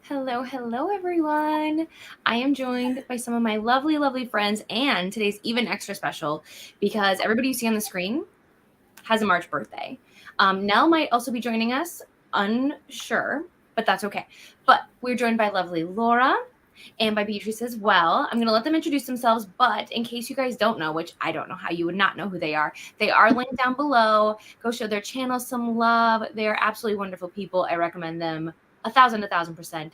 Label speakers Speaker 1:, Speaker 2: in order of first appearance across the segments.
Speaker 1: Hello, hello, everyone. I am joined by some of my lovely, lovely friends, and today's even extra special because everybody you see on the screen has a March birthday. Nell might also be joining us, unsure, but that's okay. But we're joined by lovely Laura and by Beatrice as well. I'm going to let them introduce themselves, but in case you guys don't know, which I don't know how you would not know who they are linked down below. Go show their channel some love. They are absolutely wonderful people. I recommend them a thousand percent.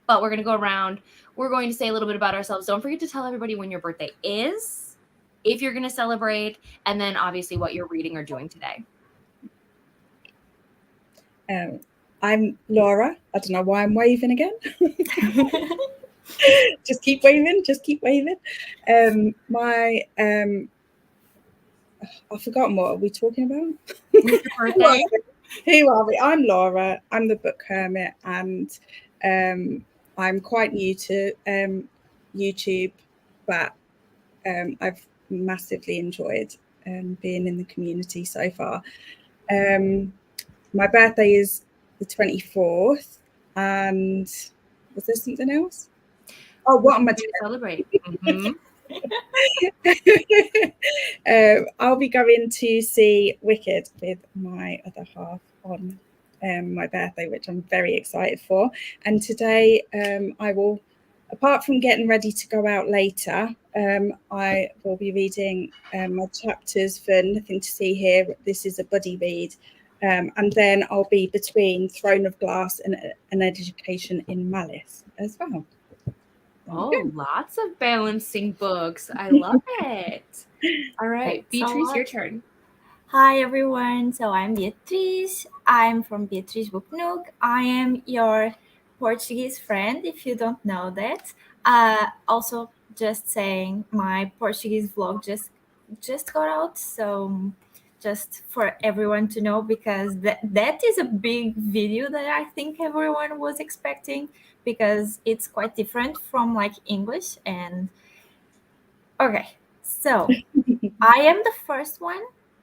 Speaker 1: But we're going to go around. We're going to say a little bit about ourselves. Don't forget to tell everybody when your birthday is, if you're going to celebrate, and then obviously what you're reading or doing today.
Speaker 2: I'm Laura. I don't know why I'm waving again. Just keep waving. I've forgotten what are we talking about.
Speaker 1: Your birthday.
Speaker 2: Who are we? I'm Laura. I'm the book hermit, and I'm quite new to YouTube, but I've massively enjoyed being in the community so far. My birthday is the 24th, and was there something else? Oh, what am I doing?
Speaker 1: Celebrate. Mm-hmm.
Speaker 2: I'll be going to see Wicked with my other half on my birthday, which I'm very excited for. And today, I will, apart from getting ready to go out later, I will be reading my chapters for Nothing to See Here. This is a buddy read. And then I'll be between Throne of Glass and An Education in Malice as well.
Speaker 1: Oh, lots of balancing books. I love it. All right, Beatrice, your turn.
Speaker 3: Hi everyone, so I'm Beatriz. I'm from Beatriz Book Nook. I am your Portuguese friend if you don't know that. Also, just saying my Portuguese vlog just got out, so just for everyone to know because that is a big video that I think everyone was expecting because it's quite different from like English and okay. So I am the first one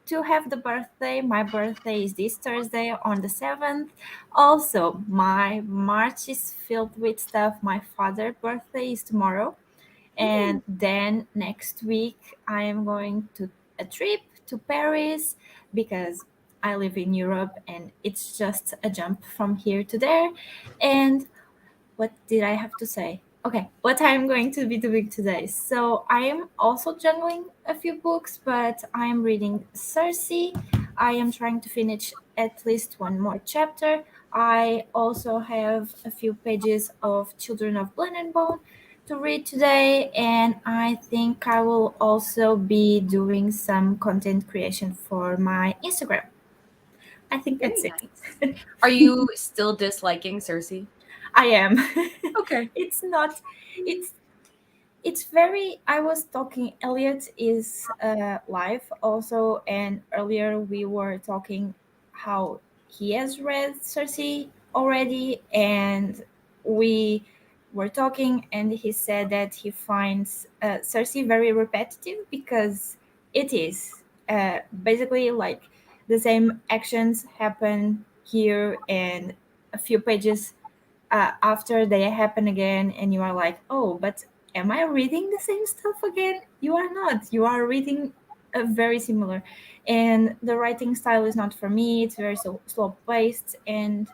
Speaker 3: to have the birthday. My birthday is this Thursday on the 7th. Also, my March is filled with stuff. My father's birthday is tomorrow. And then next week, I am going to a trip to Paris because I live in Europe and it's just a jump from here to there. And what did I have to say? Okay, what I'm going to be doing today. So I am also juggling a few books, but I am reading Circe. I am trying to finish at least one more chapter. I also have a few pages of Children of Blood and Bone to read today, and I think I will also be doing some content creation for my Instagram. I think that's it.
Speaker 1: Are you still disliking Circe?
Speaker 3: I am.
Speaker 1: Okay.
Speaker 3: It's not. It's very. I was talking. Elliot is live also, and earlier we were talking how he has read Cersei already, and we were talking, and he said that he finds Cersei very repetitive because it is basically like the same actions happen here and a few pages after they happen again, and you are like, oh, but am I reading the same stuff again? You are not. You are reading very similar. And the writing style is not for me. It's very slow paced. And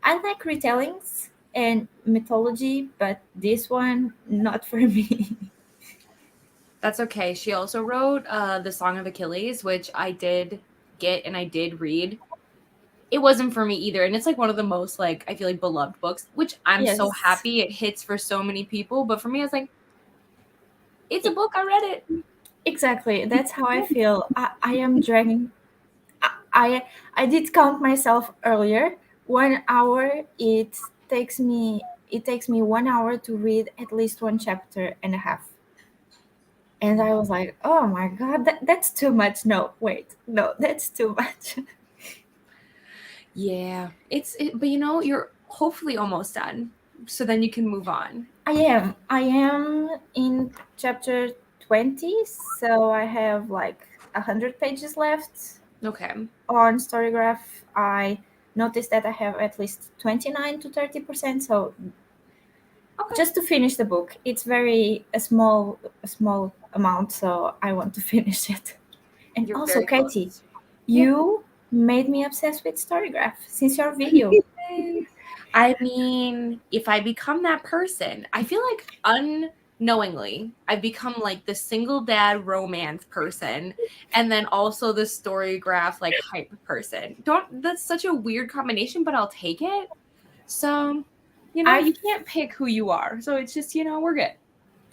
Speaker 3: I like retellings and mythology, but this one, not for me.
Speaker 1: That's okay. She also wrote The Song of Achilles, which I did get and I did read. It wasn't for me either. And it's like one of the most like I feel like beloved books, which I'm so
Speaker 3: Yes.
Speaker 1: happy it hits for so many people. But for me, I was like, it's a book. I read it.
Speaker 3: Exactly. That's how I feel. I am dragging. I did count myself earlier. 1 hour. It takes me 1 hour to read at least one chapter and a half. And I was like, oh my god, that's too much. No, wait, no, that's too much.
Speaker 1: Yeah, but you know, you're hopefully almost done, so then you can move on.
Speaker 3: I am in chapter 20, so I have like 100 pages left.
Speaker 1: Okay.
Speaker 3: On Storygraph, I notice that I have at least 29 to 30%. So
Speaker 1: Okay.
Speaker 3: just to finish the book, it's a small amount, so I want to finish it. And
Speaker 1: You're
Speaker 3: also,
Speaker 1: very
Speaker 3: Katie,
Speaker 1: close.
Speaker 3: you made me obsessed with Storygraph since your video.
Speaker 1: I mean, if I become that person, I feel like unknowingly I've become like the single dad romance person and then also the storygraph like hype person. That's such a weird combination, but I'll take it. So, you
Speaker 3: I've
Speaker 1: can't pick who you are. So it's just, we're good.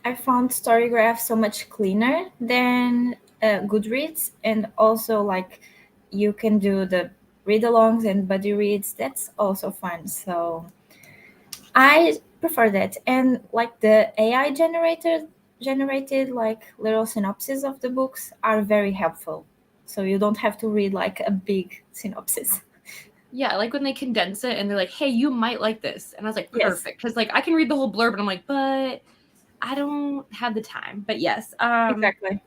Speaker 3: I found Storygraph so much cleaner than Goodreads, and also like you can do the read-alongs and buddy reads. That's also fun. So I prefer that, and like the AI generated like little synopses of the books are very helpful. So you don't have to read like a big synopsis.
Speaker 1: Yeah, I like when they condense it and they're like, hey, you might like this. And I was like,
Speaker 3: Yes.
Speaker 1: perfect. Because like I can read the whole blurb and I'm like, but I don't have the time. But yes.
Speaker 3: Exactly.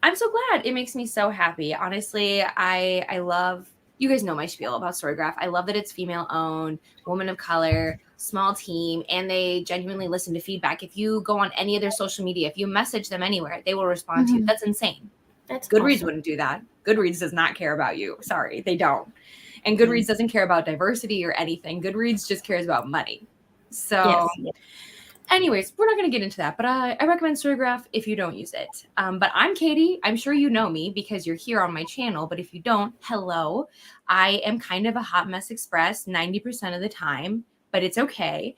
Speaker 1: I'm so glad. It makes me so happy. Honestly, I love, you guys know my spiel about Storygraph. I love that it's female owned, woman of color, small team, and they genuinely listen to feedback. If you go on any of their social media, if you message them anywhere, they will respond to you.
Speaker 3: Mhm.
Speaker 1: That's insane.
Speaker 3: That's
Speaker 1: Goodreads
Speaker 3: awesome.
Speaker 1: wouldn't do that. Goodreads does not care about you. Sorry, they don't. And Goodreads doesn't care about diversity or anything. Goodreads just cares about money. So
Speaker 3: Yes.
Speaker 1: anyways, we're not going to get into that, but I recommend Storygraph if you don't use it. But I'm Katie. I'm sure you know me because you're here on my channel. But if you don't, hello. I am kind of a hot mess express 90% of the time, but it's okay.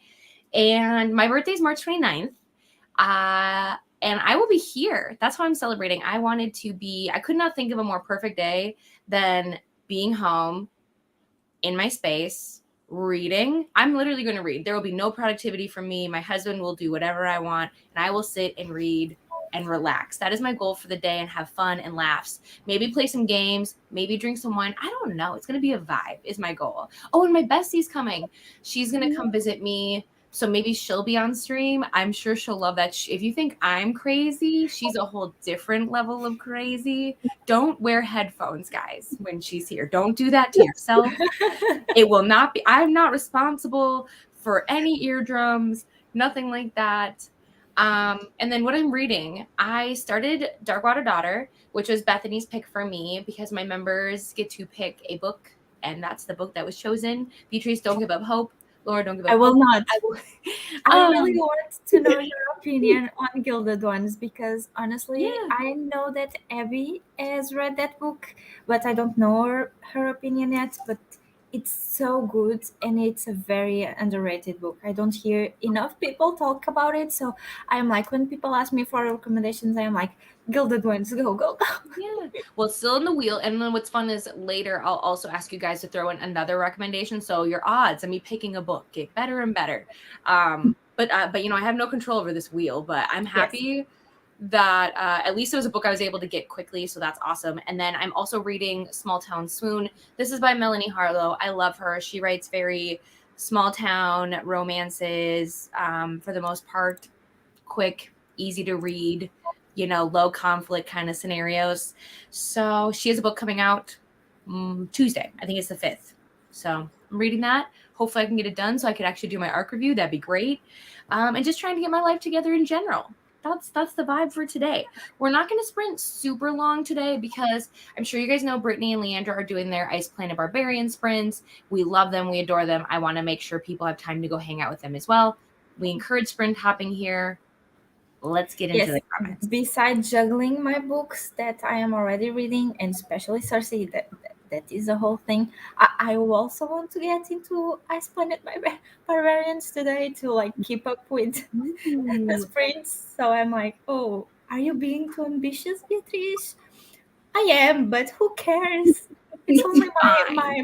Speaker 1: And my birthday is March 29th. And I will be here. That's how I'm celebrating. I could not think of a more perfect day than being home in my space, reading. I'm literally going to read. There will be no productivity from me. My husband will do whatever I want, and I will sit and read and relax. That is my goal for the day, and have fun and laughs. Maybe play some games, maybe drink some wine. I don't know. It's going to be a vibe is my goal. Oh, and my bestie's coming. She's going to come visit me. So maybe she'll be on stream. I'm sure she'll love that. If you think I'm crazy, she's a whole different level of crazy. Don't wear headphones, guys, when she's here. Don't do that to yourself. It will not be, I'm not responsible for any eardrums, nothing like that. And then what I'm reading, I started Darkwater Daughter, which was Bethany's pick for me because my members get to pick a book, and that's the book that was chosen. Beatrice, don't give up hope. Laura, don't give up
Speaker 3: I will
Speaker 1: hope.
Speaker 3: not.
Speaker 1: I will.
Speaker 3: I really want to know your opinion on Gilded Ones because honestly,
Speaker 1: Yeah.
Speaker 3: I know that Abby has read that book, but I don't know her opinion yet. But it's so good and it's a very underrated book. I don't hear enough people talk about it. So I'm like, when people ask me for recommendations, I'm like, Gilded Ones, go, go, go.
Speaker 1: Yeah. Well, it's still in the wheel. And then what's fun is later I'll also ask you guys to throw in another recommendation. So your odds of me picking a book get better and better. But I have no control over this wheel, but I'm happy that at least it was a book I was able to get quickly. So that's awesome. And then I'm also reading Small Town Swoon. This is by Melanie Harlow. I love her. She writes very small town romances, for the most part, quick, easy to read, low conflict kind of scenarios. So she has a book coming out Tuesday. I think it's the 5th. So I'm reading that. Hopefully I can get it done so I could actually do my ARC review. That'd be great. And just trying to get my life together in general. That's the vibe for today. We're not going to sprint super long today because I'm sure you guys know Brittany and Leandra are doing their Ice Planet Barbarian sprints. We love them. We adore them. I want to make sure people have time to go hang out with them as well. We encourage sprint hopping here. Let's get into the comments.
Speaker 3: Besides juggling my books that I am already reading, and especially Cersei, that is the whole thing. I also want to get into Ice Planet Barbarians today to like keep up with the sprints. So I'm like, oh, are you being too ambitious, Beatrice? I am, but who cares? It's only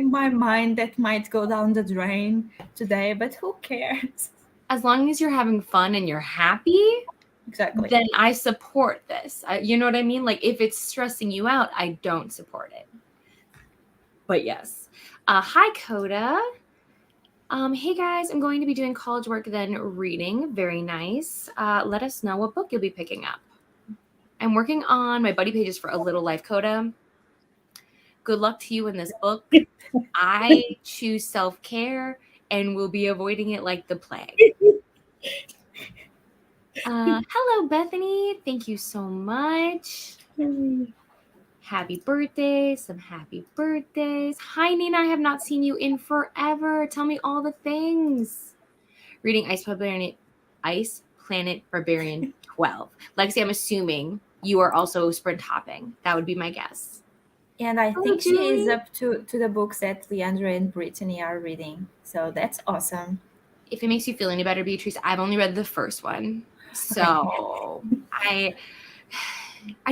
Speaker 3: my mind that might go down the drain today, but who cares?
Speaker 1: As long as you're having fun and you're happy,
Speaker 3: Exactly.
Speaker 1: then I support this. You know what I mean? Like if it's stressing you out, I don't support it. But yes. Hi, Coda. Hey guys, I'm going to be doing college work, then reading. Very nice. Let us know what book you'll be picking up. I'm working on my buddy pages for A Little Life, Coda. good luck to you in this book. I choose self-care and will be avoiding it like the plague. Hello, Bethany. Thank you so much. Happy birthday. Some happy birthdays. Hi, Nina. I have not seen you in forever. Tell me all the things. Reading Ice Planet Barbarian 12. Lexi, I'm assuming you are also sprint hopping. That would be my guess.
Speaker 3: And I
Speaker 1: Hello,
Speaker 3: think she is
Speaker 1: Julie.
Speaker 3: up to the books that Leandra and Brittany are reading. So that's awesome.
Speaker 1: If it makes you feel any better, Beatrice, I've only read the first one. So I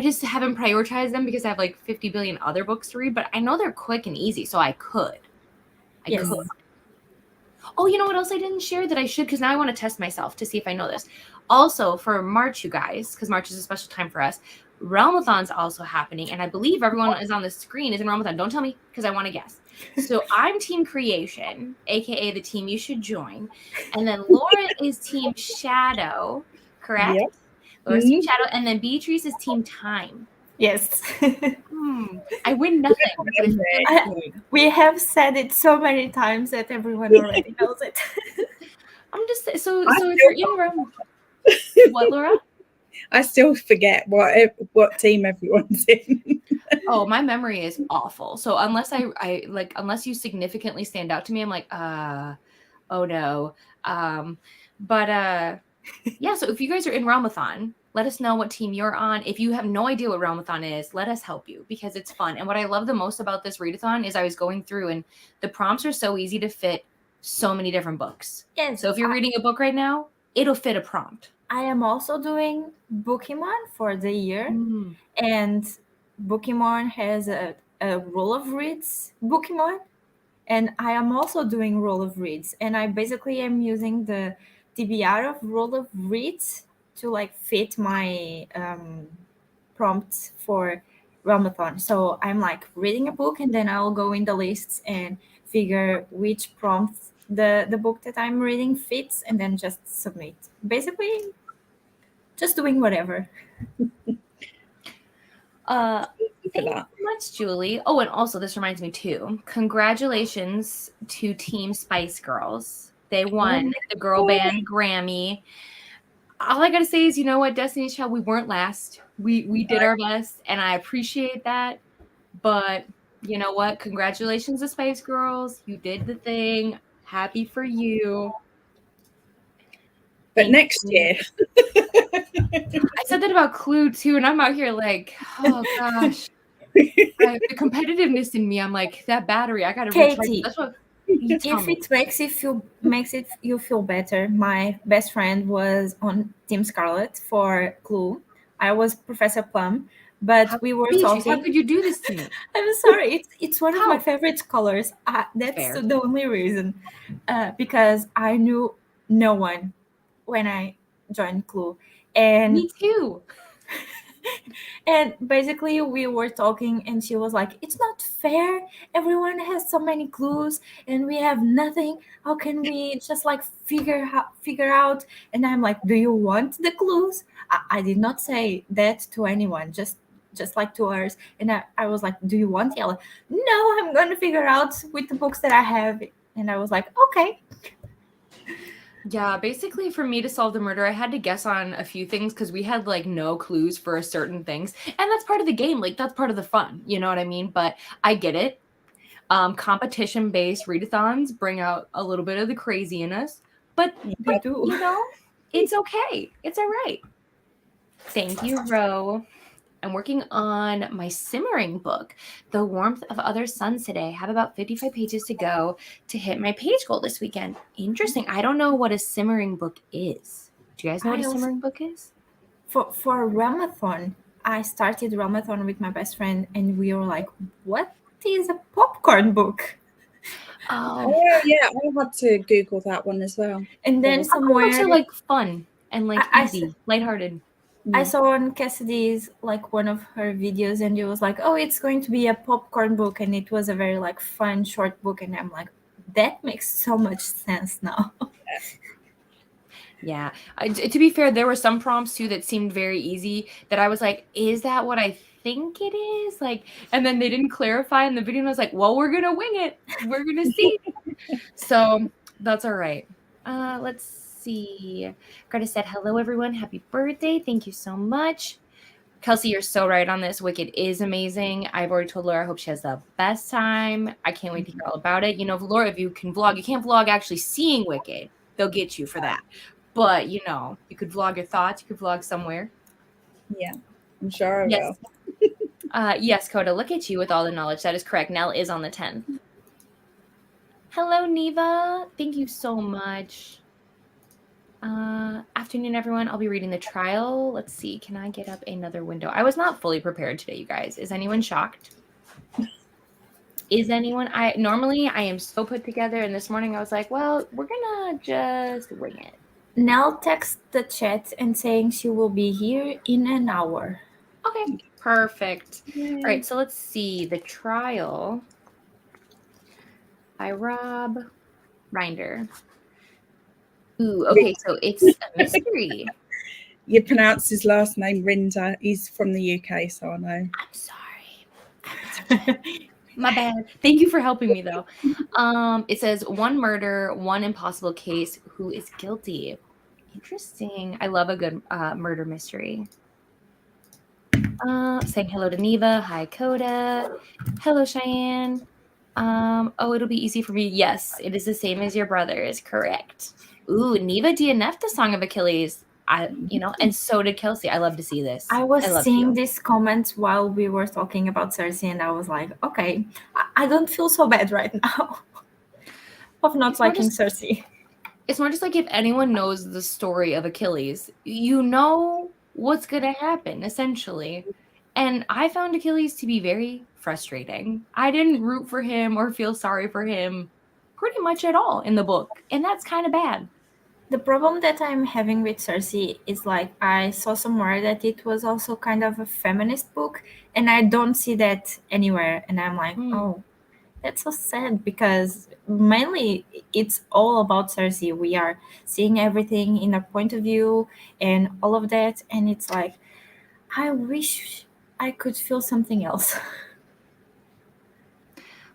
Speaker 1: just haven't prioritized them because I have like 50 billion other books to read, but I know they're quick and easy, so I could.
Speaker 3: Yes.
Speaker 1: Oh, you know what else I didn't share that I should, because now I want to test myself to see if I know this. Also, for March, you guys, because March is a special time for us, Realmathon's also happening, and I believe everyone is on the screen is in Realmathon. Don't tell me, because I want to guess. So I'm Team Creation, aka the team you should join, and then Laura is Team Shadow, correct?
Speaker 2: Yep.
Speaker 1: Laura's Team Shadow, and then Beatrice is Team Time.
Speaker 3: Yes.
Speaker 1: I win nothing. But it's really good.
Speaker 3: We have said it so many times that everyone already knows it.
Speaker 1: I'm just so if you're in Realmathon, what, Laura?
Speaker 2: I still forget what team everyone's in.
Speaker 1: Oh, my memory is awful. So unless unless you significantly stand out to me, I'm like, oh no. Yeah, so if you guys are in Realmathon, let us know what team you're on. If you have no idea what Realmathon is, let us help you because it's fun. And what I love the most about this readathon is I was going through and the prompts are so easy to fit so many different books.
Speaker 3: Yes.
Speaker 1: So if you're reading a book right now, it'll fit a prompt.
Speaker 3: I am also doing Bookemon for the year, and Bookemon has a rule of reads Bookemon, and I am also doing rule of reads, and I basically am using the TBR of rule of reads to like fit my prompts for Realmathon. So I'm like reading a book, and then I'll go in the lists and figure which prompts the book that I'm reading fits, and then just submit. Basically, just doing whatever.
Speaker 1: Thank you so much, Julie. Oh, and also this reminds me too. Congratulations to Team Spice Girls. They won the girl band Grammy. All I gotta say is, you know what, Destiny's Child, we weren't last. We did our best, and I appreciate that. But you know what? Congratulations to Spice Girls. You did the thing. Happy for you.
Speaker 2: But next year.
Speaker 1: I said that about Clue too, and I'm out here like, oh gosh. The competitiveness in me, I'm like, that battery, I gotta recharge. That's what
Speaker 3: if it makes you feel better, my best friend was on Team Scarlet for Clue. I was Professor Plum, but we were talking.
Speaker 1: How could you do this to me?
Speaker 3: I'm sorry. It's one of my favorite colors. That's fair. The only reason, because I knew no one when I joined Clue, and
Speaker 1: me too.
Speaker 3: And basically we were talking and she was like, it's not fair, everyone has so many clues and we have nothing. How can we just like figure out? And I'm like, do you want the clues? I did not say that to anyone, just like to ours. And I was like, do you want yellow? No, I'm gonna figure out with the books that I have. And I was like, okay.
Speaker 1: Yeah, basically for me to solve the murder, I had to guess on a few things because we had like no clues for certain things. And that's part of the game. Like that's part of the fun. You know what I mean? But I get it. Competition-based readathons bring out a little bit of the crazy in us. But
Speaker 3: they do.
Speaker 1: You know, it's okay. It's all right. Thank you, Ro. I'm working on my simmering book, The Warmth of Other Suns today. I have about 55 pages to go to hit my page goal this weekend. Interesting. I don't know what a simmering book is. Do you guys know what a simmering book is?
Speaker 3: For Realmathon, I started Realmathon with my best friend and we were like, what is a popcorn book?
Speaker 2: Oh yeah, I had to Google that one as well.
Speaker 3: And then somewhere
Speaker 1: books are like fun and like easy, lighthearted.
Speaker 3: I saw on Cassidy's like one of her videos and it was like, oh, it's going to be a popcorn book, and it was a very like fun short book, and I'm like, that makes so much sense now.
Speaker 1: Yeah. To be fair, there were some prompts too that seemed very easy that I was like, is that what I think it is. Like, and then they didn't clarify in the video, and I was like, well, we're gonna wing it. We're gonna see. So that's all right. Let's see. Greta said, hello, everyone. Happy birthday. Thank you so much. Kelsey, you're so right on this. Wicked is amazing. I've already told Laura I hope she has the best time. I can't wait to hear all about it. You know, Laura, if you can vlog, you can't vlog actually seeing Wicked. They'll get you for that. But, you know, you could vlog your thoughts. You could vlog somewhere.
Speaker 2: Yeah, I'm sure I
Speaker 1: Yes.
Speaker 2: will.
Speaker 1: Yes, Coda, look at you with all the knowledge. That is correct. Nell is on the 10th. Hello, Neva. Thank you so much. Afternoon, everyone. I'll be reading the trial. Let's see. Can I get up another window? I was not fully prepared today, you guys. Is anyone shocked? Is anyone? Normally I am so put together, and this morning I was like, well, we're gonna just wing it.
Speaker 3: Nell texts the chat and saying she will be here in an hour.
Speaker 1: Okay, perfect. Yay. All right, so let's see. The trial by Rob Rinder. Ooh, okay, so it's a mystery.
Speaker 2: You pronounce his last name Rinder. He's from the UK, so I know.
Speaker 1: I'm sorry. My bad. Thank you for helping me, though. It says one murder, one impossible case. Who is guilty? Interesting. I love a good murder mystery. Saying hello to Neva. Hi, Coda. Hello, Cheyenne. Oh, it'll be easy for me. Yes, it is the same as your brother. Is correct. Ooh, Neva DNF'd the Song of Achilles. And so did Kelsey. I love to see this.
Speaker 3: I was seeing these comments while we were talking about Cersei, and I was like, okay, I don't feel so bad right now of not liking Cersei.
Speaker 1: It's more just like if anyone knows the story of Achilles, you know what's going to happen, essentially. And I found Achilles to be very frustrating. I didn't root for him or feel sorry for him pretty much at all in the book, and that's kind of bad.
Speaker 3: The problem that I'm having with Cersei is like I saw somewhere that it was also kind of a feminist book, and I don't see that anywhere. And I'm like, oh, that's so sad, because mainly it's all about Cersei. We are seeing everything in her point of view and all of that. And it's like, I wish I could feel something else.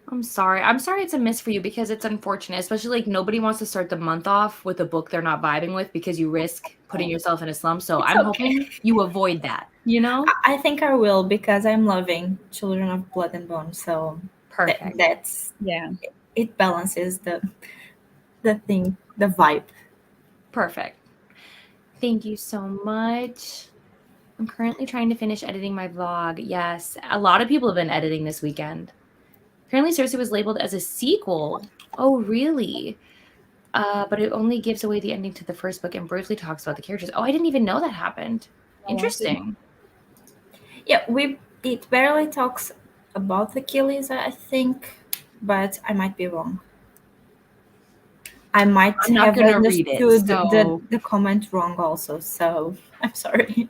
Speaker 1: I'm sorry it's a miss for you, because it's unfortunate, especially like nobody wants to start the month off with a book they're not vibing with, because you risk putting yourself in a slump. So I'm hoping you avoid that, you know?
Speaker 3: I think I will, because I'm loving Children of Blood and Bone. So
Speaker 1: perfect.
Speaker 3: It balances the thing, the vibe.
Speaker 1: Perfect. Thank you so much. I'm currently trying to finish editing my vlog. Yes, a lot of people have been editing this weekend. Apparently, Cersei was labeled as a sequel. Oh, really? But it only gives away the ending to the first book and briefly talks about the characters. Oh, I didn't even know that happened. Interesting.
Speaker 3: Yeah, it barely talks about Achilles, I think, but I might be wrong. I might have understood the comment wrong also, so I'm sorry.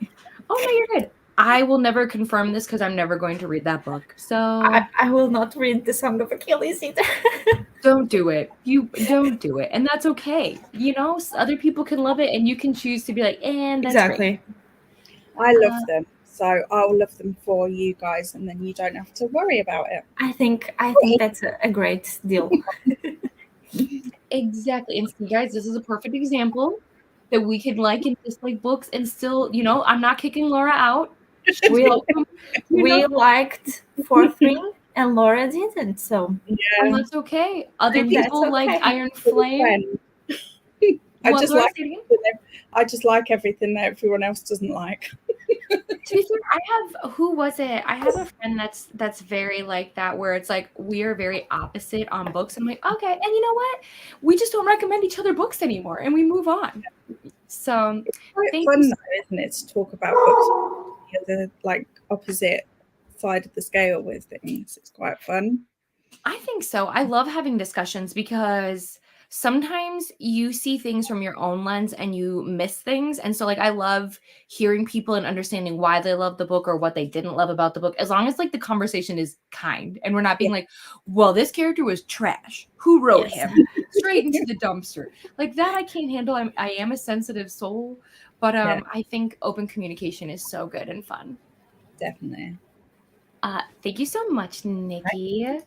Speaker 1: Oh, no, you're good. I will never confirm this because I'm never going to read that book. So
Speaker 3: I will not read the Song of Achilles either.
Speaker 1: Don't do it. You don't do it. And that's okay. You know, other people can love it, and you can choose to be like, and that's
Speaker 3: exactly.
Speaker 2: Great. I love them. So I'll love them for you guys, and then you don't have to worry about it.
Speaker 3: I think that's a great deal.
Speaker 1: Exactly. And see, guys, this is a perfect example that we could like and dislike books and still, you know, I'm not kicking Laura out.
Speaker 3: We liked Fourth Ring and Laura didn't, so
Speaker 1: and that's okay. Other people liked Iron Flame.
Speaker 2: I just like everything that everyone else doesn't like.
Speaker 1: To be fair, who was it? I have a friend that's very like that, where it's like we are very opposite on books. I'm like, okay, and you know what? We just don't recommend each other books anymore, and we move on. So
Speaker 2: it's quite fun, though, isn't it, to talk about books, the like opposite side of the scale with things. It's quite fun.
Speaker 1: I think so. I love having discussions, because sometimes you see things from your own lens and you miss things. And so like I love hearing people and understanding why they love the book or what they didn't love about the book, as long as like the conversation is kind and we're not being like, well, this character was trash. Who wrote him? Straight into the dumpster. Like that I can't handle. I am a sensitive soul, but I think open communication is so good and fun.
Speaker 2: Definitely.
Speaker 1: Thank you so much, Nikki.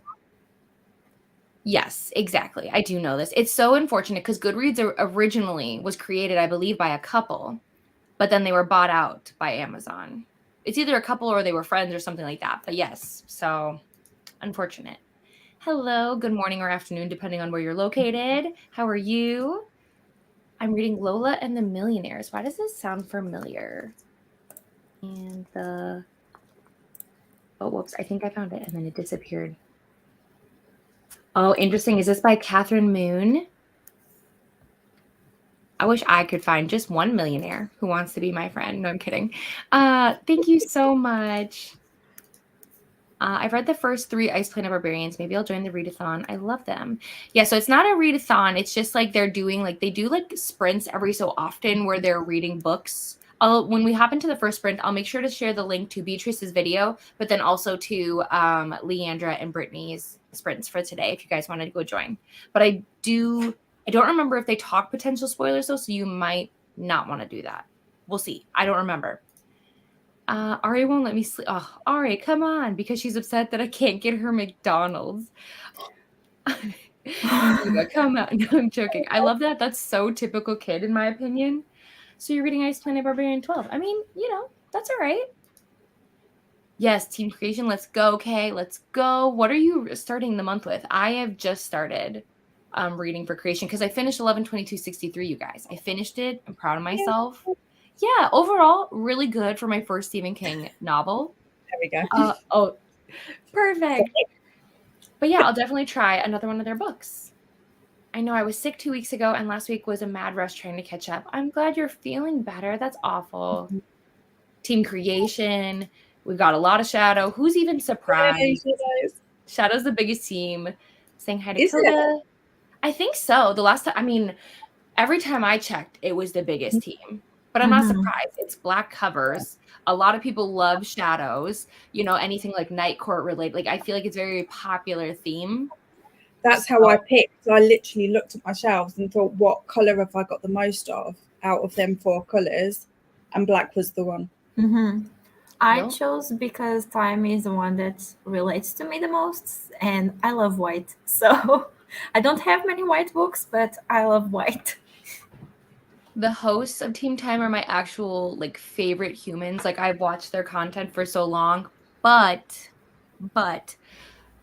Speaker 1: Yes, exactly. I do know this. It's so unfortunate because Goodreads originally was created, I believe, by a couple, but then they were bought out by Amazon. It's either a couple or they were friends or something like that. But yes, so unfortunate. Hello, good morning or afternoon, depending on where you're located. How are you? I'm reading Lola and the Millionaires. Why does this sound familiar? And oh, whoops, I think I found it and then it disappeared. Oh, interesting. Is this by Catherine Moon? I wish I could find just one millionaire who wants to be my friend. No, I'm kidding. Thank you so much. I've read the first 3 Ice Planet Barbarians. Maybe I'll join the readathon. I love them. Yeah, so it's not a readathon. It's just like they do like sprints every so often where they're reading books. When we hop into the first sprint, I'll make sure to share the link to Beatrice's video, but then also to Leandra and Brittany's sprints for today if you guys wanted to go join. But I don't remember if they talk potential spoilers though, so you might not want to do that. We'll see. I don't remember. Ari won't let me sleep. Oh, Ari, come on, because she's upset that I can't get her McDonald's. Come on. No, I'm joking. I love that. That's so typical kid, in my opinion. So you're reading Ice Planet Barbarian 12. I mean, that's all right. Yes, team creation. Let's go. Okay, let's go. What are you starting the month with? I have just started reading for creation because I finished 11/22/63, you guys. I finished it. I'm proud of myself. Yeah, overall, really good for my first Stephen King novel.
Speaker 2: There we go.
Speaker 1: Oh, perfect. But yeah, I'll definitely try another one of their books. I know I was sick 2 weeks ago, and last week was a mad rush trying to catch up. I'm glad you're feeling better. That's awful. Mm-hmm. Team creation. We've got a lot of Shadow. Who's even surprised? Shadow's the biggest team. Saying hi to Kilda. I think so. The last time, every time I checked, it was the biggest team. But I'm not surprised. It's black covers. A lot of people love shadows. Anything like Night Court related. Like I feel like it's a very popular theme.
Speaker 2: That's how I picked. I literally looked at my shelves and thought, what color have I got the most of out of them 4 colors? And black was the one.
Speaker 3: Mm-hmm. I chose because time is the one that relates to me the most, and I love white. So I don't have many white books, but I love white.
Speaker 1: The hosts of Team Time are my actual favorite humans. I've watched their content for so long, but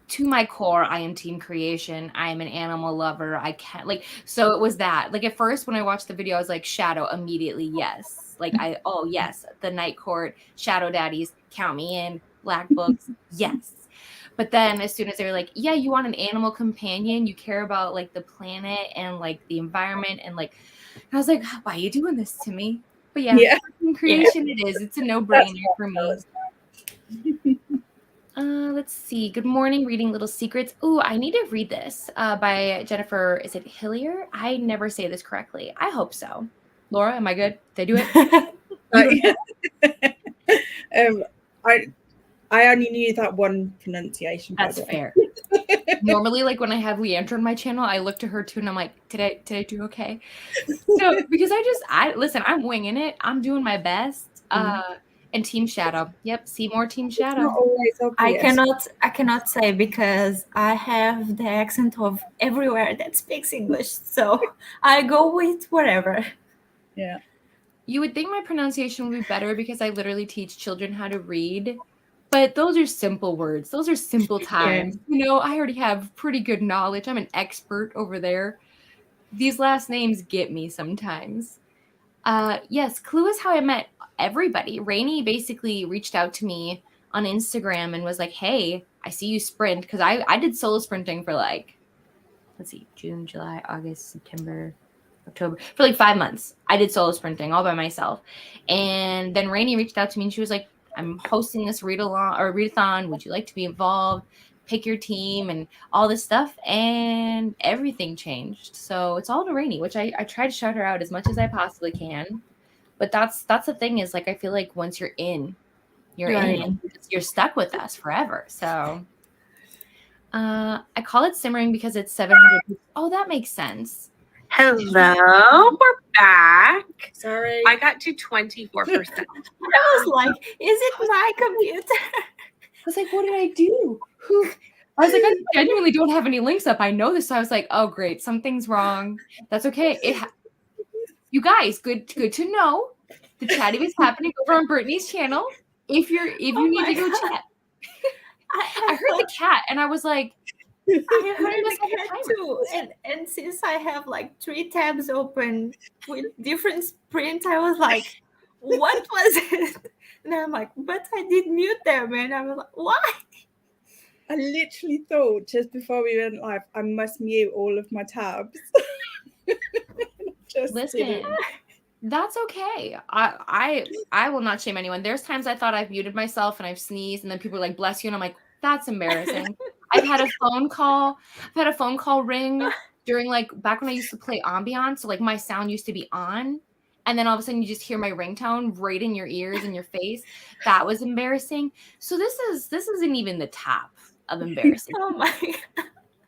Speaker 1: to my core, I am Team Creation. I am an animal lover. I can't so it was that. At first when I watched the video, I was like, Shadow, immediately, yes. Yes, the Night Court, Shadow Daddies, count me in, Black Books, yes. But then as soon as they were like, yeah, you want an animal companion, you care about the planet and the environment and I was like, why are you doing this to me? But yeah. Creation it is. It's a no-brainer for me. Let's see. Good morning, reading Little Secrets. Ooh, I need to read this by Jennifer. Is it Hillier? I never say this correctly. I hope so. Laura, am I good? Did I do
Speaker 2: it? I only knew that one pronunciation.
Speaker 1: That's fair. Normally, when I have Leandra on my channel, I look to her too, and I'm like, did I do okay? So because listen, I'm winging it. I'm doing my best. And Team Shadow. Yep, see more Team Shadow.
Speaker 3: I cannot say because I have the accent of everywhere that speaks English, so I go with whatever.
Speaker 2: Yeah.
Speaker 1: You would think my pronunciation would be better because I literally teach children how to read. But those are simple words. Those are simple times. Yeah. I already have pretty good knowledge. I'm an expert over there. These last names get me sometimes. Yes, Clue is how I met everybody. Rainey basically reached out to me on Instagram and was like, hey, I see you sprint. Because I did solo sprinting for let's see, June, July, August, September, October. For 5 months. I did solo sprinting all by myself. And then Rainey reached out to me and she was like, I'm hosting this readathon. Would you like to be involved? Pick your team and all this stuff. And everything changed. So it's all to Rainey, which I try to shout her out as much as I possibly can. But that's the thing is I feel like once you're in, you're stuck with us forever. So I call it simmering because it's 700. Oh, that makes sense.
Speaker 4: Hello, we're back.
Speaker 2: Sorry.
Speaker 4: I got to 24%.
Speaker 3: I was like, is it my computer?
Speaker 1: was like, what did I do? I was like, I genuinely don't have any links up. I know this. So I was like, oh, great. Something's wrong. That's okay. You guys, good to know. The chatty was happening over on Brittany's channel. If you need to go chat. I heard the cat and I was like,
Speaker 3: I heard the cat too. And since I have like 3 tabs open with different prints, I was like, what was it? And I'm like, but I did mute them. And I was like, why?
Speaker 2: I literally thought just before we went live, I must mute all of my tabs.
Speaker 1: Listen, that's okay. I will not shame anyone. There's times I thought I've muted myself and I've sneezed and then people are like, bless you. And I'm like, that's embarrassing. I've had a phone call ring during like back when I used to play ambiance. So like my sound used to be on. And then all of a sudden you just hear my ringtone right in your ears and your face. That was embarrassing. So this isn't even the top of embarrassing.
Speaker 3: Oh my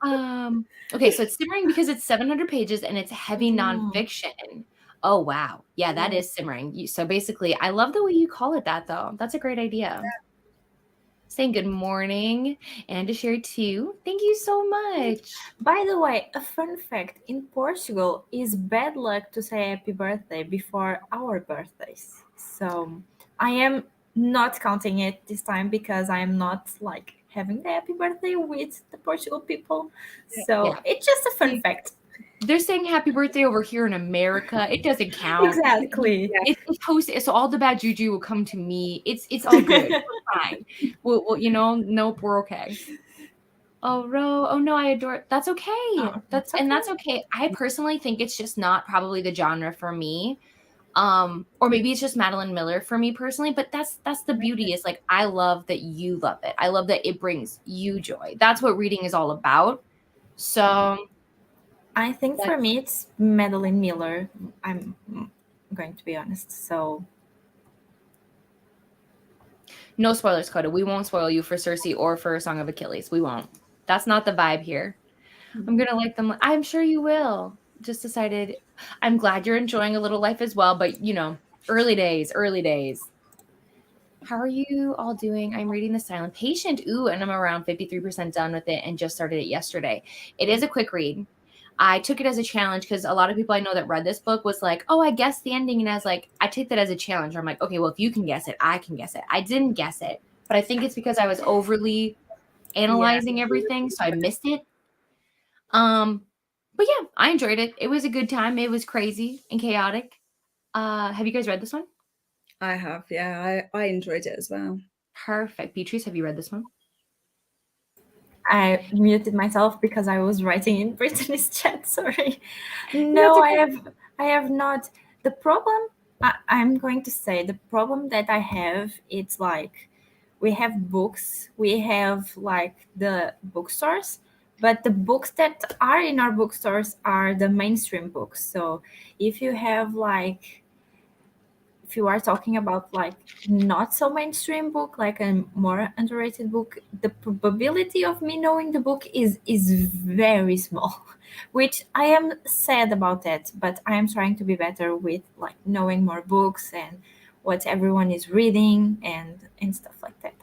Speaker 1: God. Okay, so it's simmering because it's 700 pages and it's heavy nonfiction. Oh wow. Yeah, that is simmering. So basically, I love the way you call it that though. That's a great idea. Yeah. Saying good morning and to share too. Thank you so much.
Speaker 3: By the way, a fun fact, in Portugal is bad luck to say happy birthday before our birthdays. So I am not counting it this time because I am not like having the happy birthday with the Portugal people. So it's just a fun fact.
Speaker 1: They're saying happy birthday over here in America. It doesn't count.
Speaker 3: Exactly.
Speaker 1: It's posted, so all the bad juju will come to me. It's all good. We're fine. Well, nope, we're okay. Oh, Ro. Oh no, I adore it. That's okay. That's okay. I personally think it's just not probably the genre for me. Or maybe it's just Madeline Miller for me personally, but that's the beauty is like I love that you love it. I love that it brings you joy. That's what reading is all about. So
Speaker 3: I think for me it's Madeline Miller. I'm going to be honest. So
Speaker 1: no spoilers, Coda. We won't spoil you for Cersei or for Song of Achilles. We won't. That's not the vibe here. I'm gonna like them. I'm sure you will. Just decided. I'm glad you're enjoying a little life as well, but early days. How are you all doing? I'm reading The Silent Patient. Ooh, and I'm around 53% done with it and just started it yesterday. It is a quick read. I took it as a challenge because a lot of people I know that read this book was like, oh, I guessed the ending. And I was like, I take that as a challenge. I'm like, okay, well, if you can guess it, I can guess it. I didn't guess it, but I think it's because I was overly analyzing everything. So I missed it. But yeah, I enjoyed it. It was a good time. It was crazy and chaotic. Have you guys read this one?
Speaker 2: I have, yeah. I enjoyed it as well.
Speaker 1: Perfect. Beatrice, have you read this one?
Speaker 3: I muted myself because I was writing in Brittany's chat. Sorry. No, I have not. The problem, I'm going to say, the problem that I have, it's like we have books, we have like the bookstores, but the books that are in our bookstores are the mainstream books. So if you have like, if you are talking about like not so mainstream book, like a more underrated book, the probability of me knowing the book is very small, which I am sad about that, but I am trying to be better with like knowing more books and what everyone is reading and stuff like that.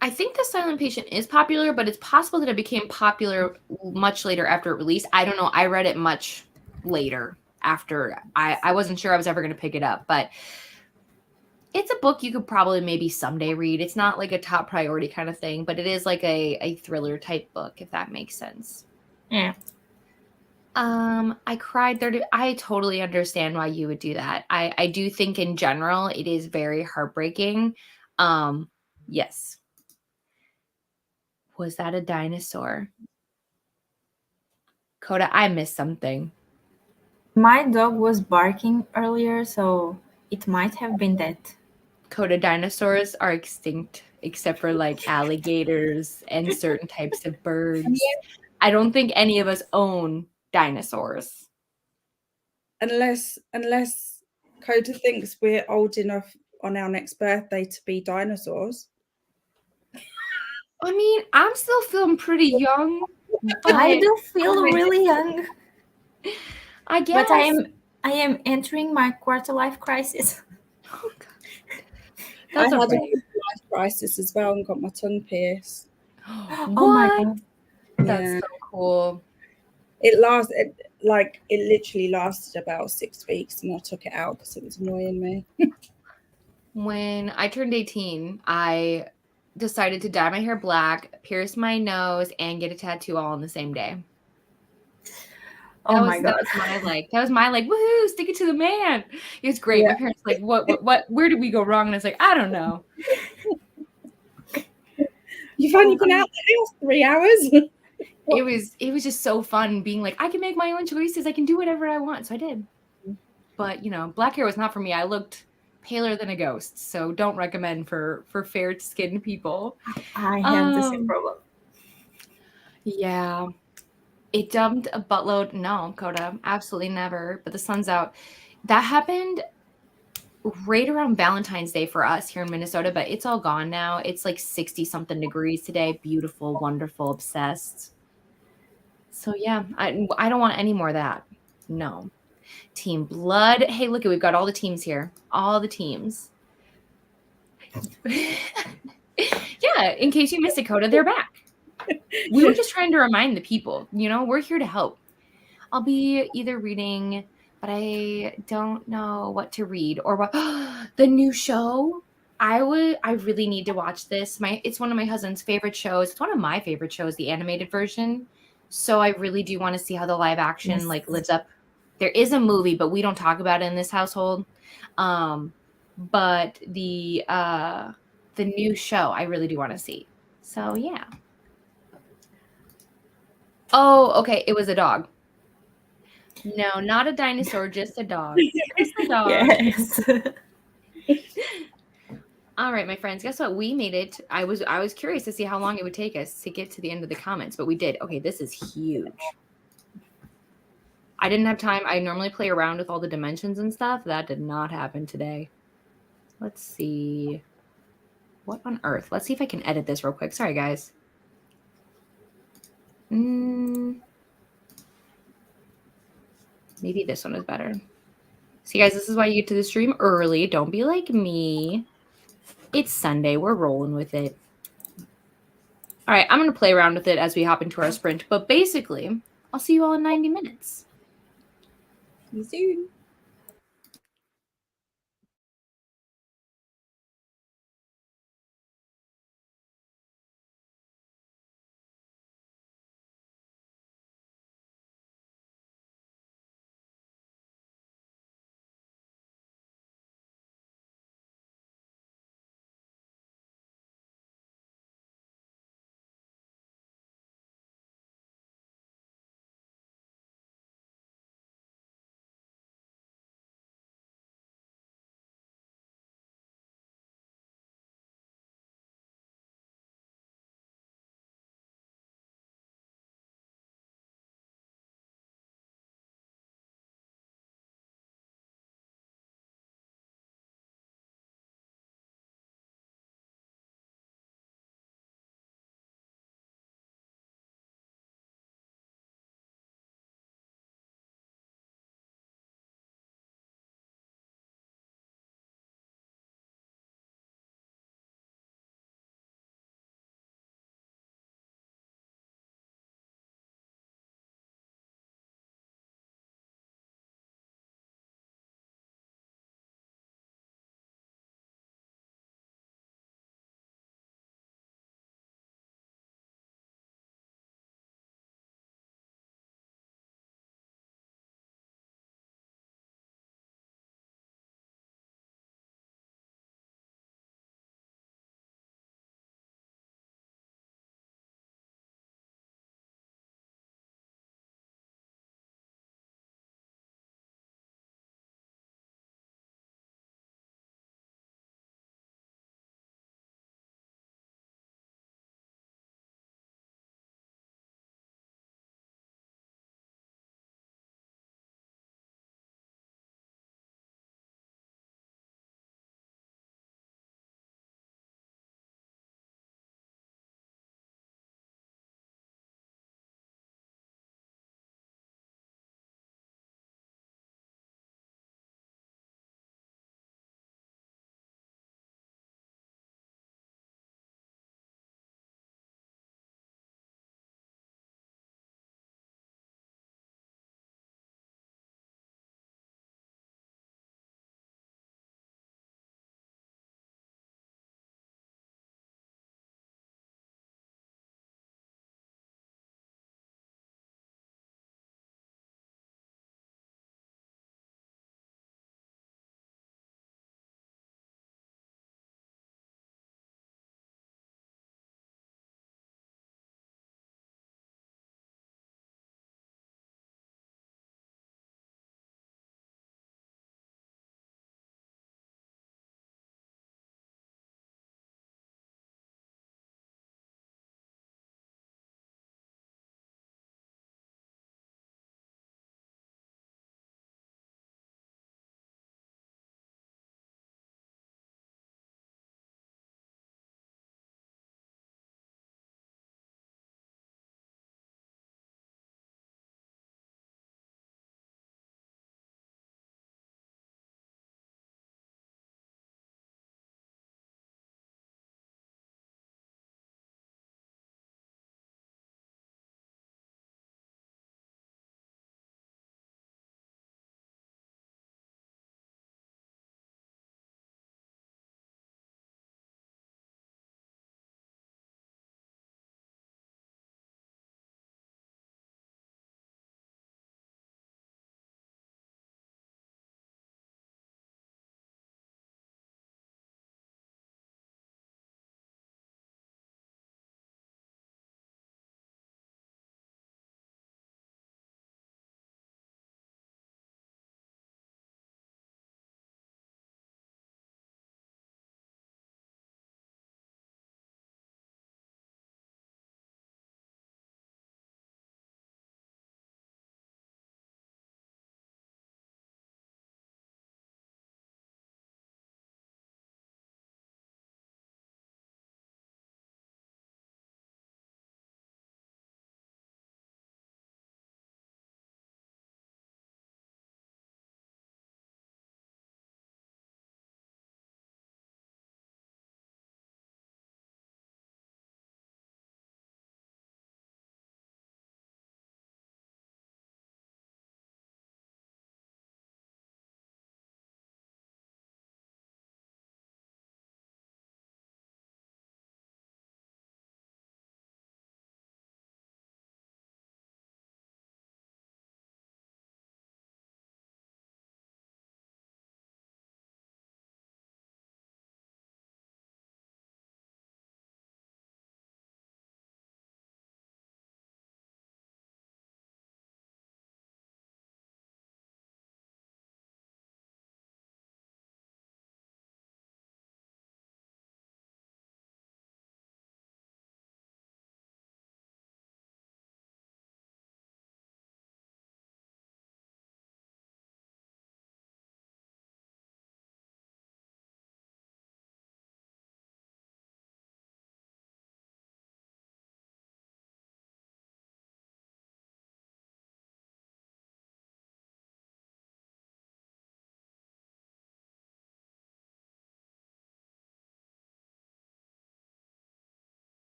Speaker 1: I think The Silent Patient is popular, but it's possible that it became popular much later after it released. I don't know. I read it much later. After I wasn't sure I was ever going to pick it up, but it's a book you could probably maybe someday read. It's not like a top priority kind of thing, but it is like a thriller type book, if that makes sense.
Speaker 3: Yeah.
Speaker 1: I cried there. I totally understand why you would do that. I do think in general it is very heartbreaking. Yes. Was that a dinosaur? Coda, I missed something.
Speaker 3: My dog was barking earlier, so it might have been that.
Speaker 1: Coda, dinosaurs are extinct except for like alligators and certain types of birds. I don't think any of us own dinosaurs.
Speaker 2: Unless Coda thinks we're old enough on our next birthday to be dinosaurs.
Speaker 1: I mean, I'm still feeling pretty young.
Speaker 3: I do feel really young.
Speaker 1: I guess.
Speaker 3: But I am entering my quarter life crisis.
Speaker 2: Oh, God. That's a life braces as well and got my tongue pierced.
Speaker 3: Oh my
Speaker 1: What?
Speaker 3: god.
Speaker 1: That's
Speaker 2: Yeah.
Speaker 1: so cool.
Speaker 2: It literally lasted about 6 weeks, and I took it out because it was annoying me.
Speaker 1: When I turned 18, I decided to dye my hair black, pierce my nose, and get a tattoo all on the same day.
Speaker 3: Oh my god.
Speaker 1: That was my woohoo, stick it to the man. It was great.
Speaker 2: Yeah.
Speaker 1: My parents were like, what, where did we go wrong? And I was like, I don't know.
Speaker 2: You've only been out the house 3 hours.
Speaker 1: It was just so fun being like, I can make my own choices. I can do whatever I want. So I did. But black hair was not for me. I looked paler than a ghost. So don't recommend for fair skinned people.
Speaker 3: I have the same problem.
Speaker 1: Yeah. It dumped a buttload. No, Coda, absolutely never. But the sun's out. That happened right around Valentine's Day for us here in Minnesota, but it's all gone now. It's like 60 something degrees today. Beautiful, wonderful, obsessed. So yeah, I don't want any more of that. No. Team Blood. Hey, look, we've got all the teams here. All the teams. Yeah, in case you missed it, Coda, they're back. We were just trying to remind the people, we're here to help. I'll be either reading, but I don't know what to read or what. The new show. I really need to watch this. It's one of my husband's favorite shows. It's one of my favorite shows, the animated version. So I really do want to see how the live action lives up. There is a movie, but we don't talk about it in this household. But the new show, I really do want to see. So yeah. Oh, okay. It was a dog. No, not a dinosaur, just a dog. Just a dog.
Speaker 3: Yes.
Speaker 1: All right, my friends, guess what? We made it. I was curious to see how long it would take us to get to the end of the comments, but we did. Okay, this is huge. I didn't have time. I normally play around with all the dimensions and stuff. That did not happen today. Let's see. What on earth? Let's see if I can edit this real quick. Sorry, guys. Maybe this one is better. See, guys, this is why you get to the stream early. Don't be like me. It's Sunday. We're rolling with it. All right, I'm going to play around with it as we hop into our sprint. But basically, I'll see you all in 90 minutes.
Speaker 2: See you soon.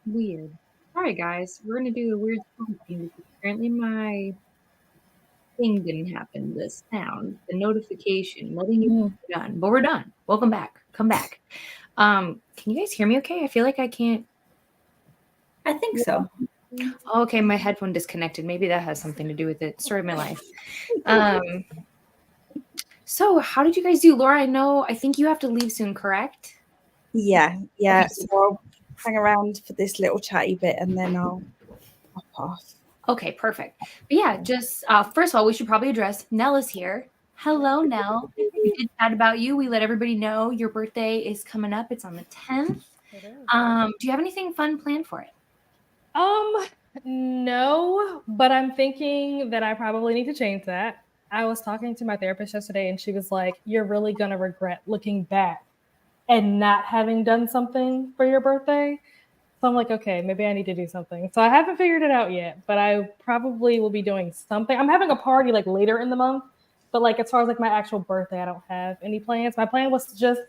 Speaker 1: Weird. All right, guys, we're gonna do a weird sound thing because apparently my thing didn't happen. The sound, the notification, letting you know we're done, but we're done. Welcome back. Come back. Can you guys hear me? Okay, I feel like I can't.
Speaker 3: I think so.
Speaker 1: Oh, okay, my headphone disconnected. Maybe that has something to do with it. Story of my life. So how did you guys do, Laura? I think you have to leave soon, correct?
Speaker 2: Yeah.
Speaker 1: Okay.
Speaker 2: So I'll hang around for this little chatty bit and then I'll hop off.
Speaker 1: Okay, perfect. But yeah, just first of all, we should probably address Nell is here. Hello, Nell. We did chat about you. We let everybody know your birthday is coming up. It's on the 10th.
Speaker 5: It is.
Speaker 1: Do you have anything fun planned for it?
Speaker 5: No, but I'm thinking that I probably need to change that. I was talking to my therapist yesterday and she was like, you're really going to regret looking back and not having done something for your birthday. So I'm like, okay, maybe I need to do something. So I haven't figured it out yet, but I probably will be doing something. I'm having a party like later in the month, but like as far as like my actual birthday, I don't have any plans. My plan was to just,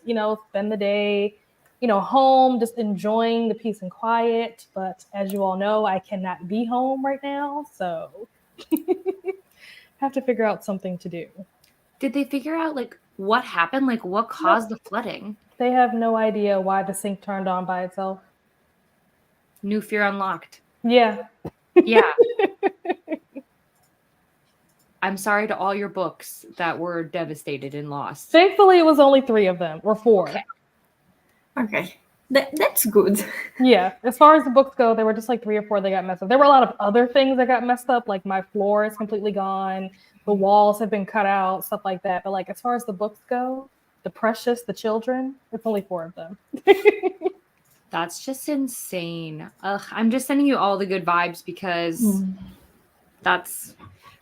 Speaker 5: spend the day, home, just enjoying the peace and quiet. But as you all know, I cannot be home right now. So have to figure out something to do.
Speaker 1: Did they figure out like what happened? Like what caused the flooding?
Speaker 5: They have no idea why the sink turned on by itself.
Speaker 1: New fear unlocked.
Speaker 5: Yeah.
Speaker 1: Yeah. I'm sorry to all your books that were devastated and lost.
Speaker 5: Thankfully, it was only 3 of them, or 4.
Speaker 3: Okay. That's good.
Speaker 5: Yeah. As far as the books go, there were just like 3 or 4 that got messed up. There were a lot of other things that got messed up, like my floor is completely gone, the walls have been cut out, stuff like that. But like as far as the books go, the Precious, the Children, it's only 4 of them.
Speaker 1: That's just insane. I'm just sending you all the good vibes because that's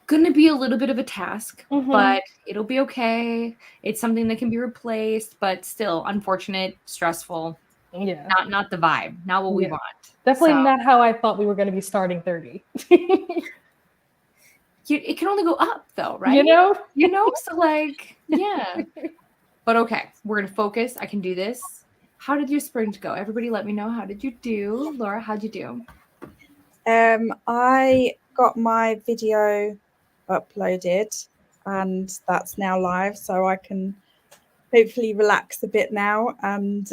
Speaker 1: going to be a little bit of a task, but it'll be okay. It's something that can be replaced, but still unfortunate, stressful.
Speaker 5: Yeah.
Speaker 1: Not the vibe, not what we want.
Speaker 5: Definitely not how I thought we were going to be starting 30.
Speaker 1: It can only go up though, right? So like, yeah. But okay, we're going to focus. I can do this. How did your sprint go? Everybody let me know. How did you do? Laura, how'd you do?
Speaker 2: I got my video uploaded and that's now live, so I can hopefully relax a bit now and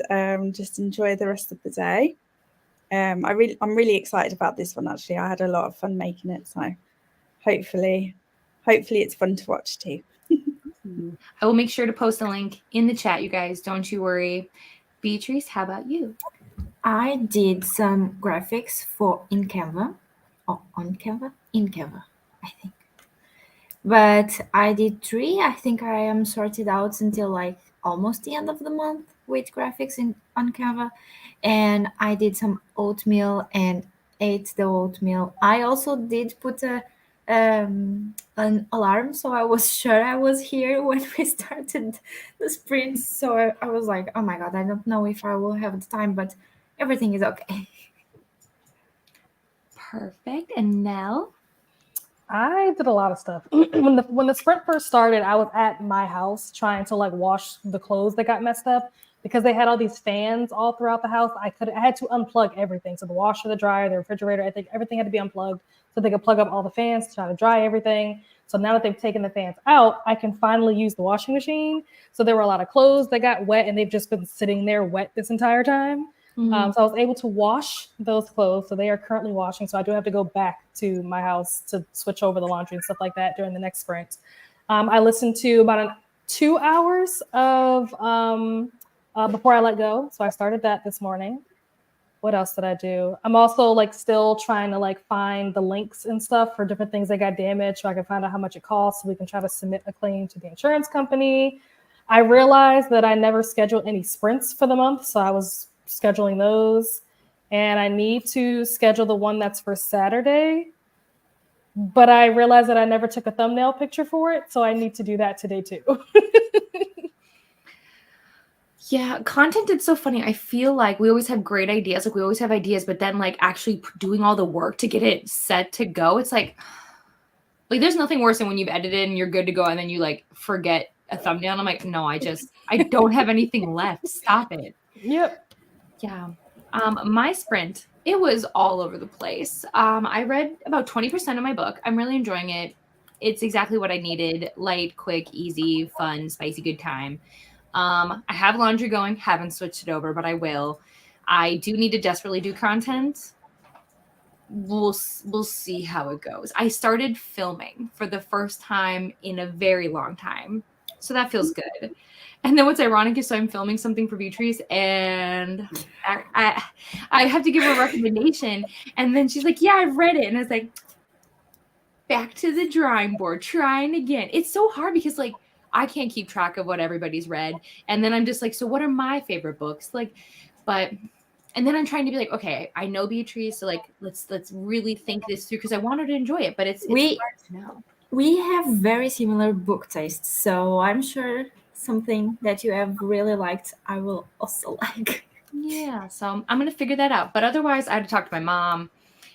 Speaker 2: just enjoy the rest of the day. I'm really excited about this one actually. I had a lot of fun making it, so hopefully it's fun to watch too.
Speaker 1: I will make sure to post a link in the chat, you guys. Don't you worry. Beatrice, how about you?
Speaker 3: I did some graphics in Canva. Oh, on Canva? In Canva, I think. But I did 3. I think I am sorted out until like almost the end of the month with graphics on Canva. And I did some oatmeal and ate the oatmeal. I also did put an alarm, so I was sure I was here when we started the sprint. So I was like, oh my god, I don't know if I will have the time, but everything is okay.
Speaker 1: Perfect. And Nell?
Speaker 5: I did a lot of stuff. When the sprint first started, I was at my house trying to like wash the clothes that got messed up because they had all these fans all throughout the house. I had to unplug everything. So the washer, the dryer, the refrigerator, I think everything had to be unplugged so they could plug up all the fans to try to dry everything. So now that they've taken the fans out, I can finally use the washing machine. So there were a lot of clothes that got wet and they've just been sitting there wet this entire time. So I was able to wash those clothes. So they are currently washing. So I do have to go back to my house to switch over the laundry and stuff like that during the next sprint. I listened to about 2 hours of Before I Let Go. So I started that this morning. What else did I do? I'm also like still trying to like find the links and stuff for different things that got damaged so I can find out how much it costs so we can try to submit a claim to the insurance company. I realized that I never scheduled any sprints for the month. So I was scheduling those, and I need to schedule the one that's for Saturday, but I realized that I never took a thumbnail picture for it, so I need to do that today too.
Speaker 1: Yeah, content is so funny. I feel like we always have great ideas, like we always have ideas, but then like actually doing all the work to get it set to go, it's like there's nothing worse than when you've edited and you're good to go and then you like forget a thumbnail and I'm like, no, I don't have anything left. Stop it.
Speaker 5: Yep.
Speaker 1: Yeah. My sprint It was all over the place. I read about 20% of my book. I'm really enjoying it. It's exactly what I needed. Light, quick, easy, fun, spicy, good time. I have laundry going. Haven't switched it over, but I will. I do need to desperately do content. We'll see how it goes. I started filming for the first time in a very long time, so that feels good. And then what's ironic is so I'm filming something for Beatrice, and I have to give her a recommendation, and then she's like, "Yeah, I've read it," and I was like, "Back to the drawing board, trying again." It's so hard because like I can't keep track of what everybody's read, and then I'm just like, "So what are my favorite books?" Like, but. And then I'm trying to be like, okay, I know Beatrice, so like let's really think this through because I want her to enjoy it, but it's hard to know.
Speaker 3: We have very similar book tastes, so I'm sure something that you have really liked, I will also like.
Speaker 1: Yeah, so I'm gonna figure that out. But otherwise, I had to talk to my mom,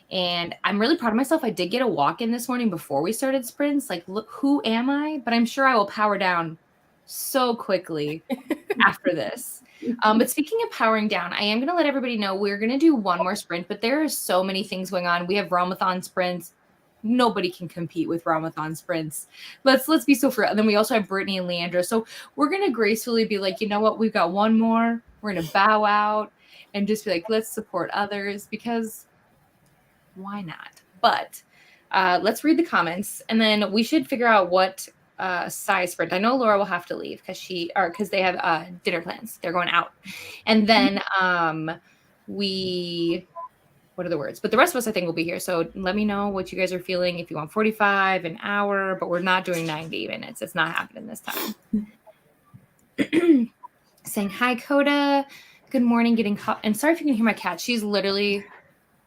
Speaker 1: and I'm really proud of myself. I did get a walk in this morning before we started sprints. Like, look, who am I? But I'm sure I will power down so quickly after this. But speaking of powering down, I am going to let everybody know we're going to do one more sprint, but there are so many things going on. We have Ramathon sprints. Nobody can compete with Ramathon sprints. Let's be so fair. And then we also have Brittany and Leandra. So we're going to gracefully be like, you know what? We've got one more. We're going to bow out and just be like, let's support others because why not? But let's read the comments, and then we should figure out what size sprint. I know Laura will have to leave because they have dinner plans. They're going out, and then what are the words? But the rest of us, I think, will be here. So let me know what you guys are feeling. If you want 45, an hour, but we're not doing 90 minutes. It's not happening this time. Saying hi, Coda. Good morning. Getting and sorry if you can hear my cat. She's literally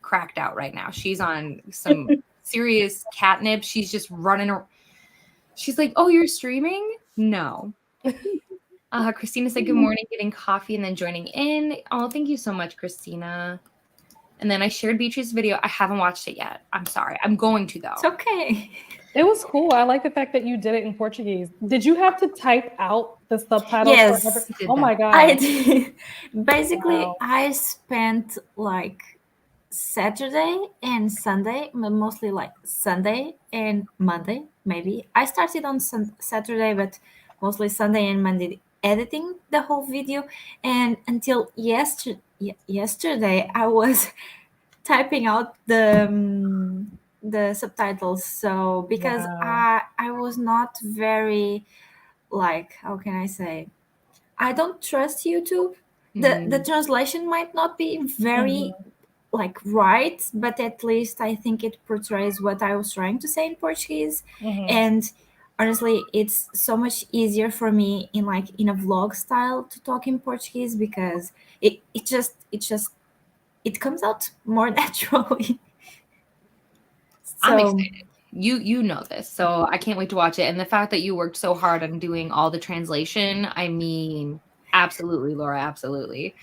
Speaker 1: cracked out right now. She's on some serious catnip. She's just running around. She's like, "Oh, you're streaming?" No. Christina said, "Good morning, getting coffee and then joining in." Oh, thank you so much, Christina. And then I shared Beatrice's video. I haven't watched it yet. I'm sorry. I'm going to, though.
Speaker 3: It's okay.
Speaker 5: It was cool. I like the fact that you did it in Portuguese. Did you have to type out the subtitles?
Speaker 3: Yes.
Speaker 5: Oh my God.
Speaker 3: I did. Basically,
Speaker 5: Wow.
Speaker 3: I spent like Saturday and Sunday, mostly like Sunday and Monday, maybe. I started on Saturday, but mostly Sunday and Monday editing the whole video. And until yesterday, I was typing out the subtitles. So because
Speaker 5: Wow.
Speaker 3: I was not very, like, how can I say? I don't trust YouTube. The translation might not be very like right, but at least I think it portrays what I was trying to say in Portuguese. And honestly, it's so much easier for me in a vlog style to talk in Portuguese because it comes out more naturally.
Speaker 1: I'm excited. You know this, so I can't wait to watch it. And the fact that you worked so hard on doing all the translation, I mean, absolutely, Laura, absolutely.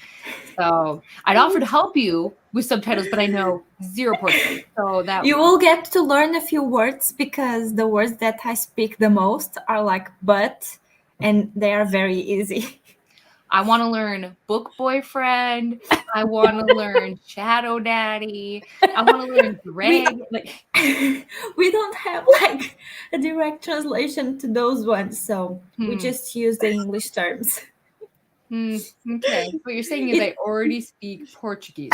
Speaker 1: So I'd offer to help you with subtitles, but I know 0 Portuguese. So that
Speaker 3: you will get to learn a few words because the words that I speak the most are like "but," and they are very easy.
Speaker 1: I want to learn book boyfriend. I want to learn shadow daddy. I want to learn Greg.
Speaker 3: We don't have like a direct translation to those ones, so we just use the English terms.
Speaker 1: Okay, what you're saying is I already speak Portuguese.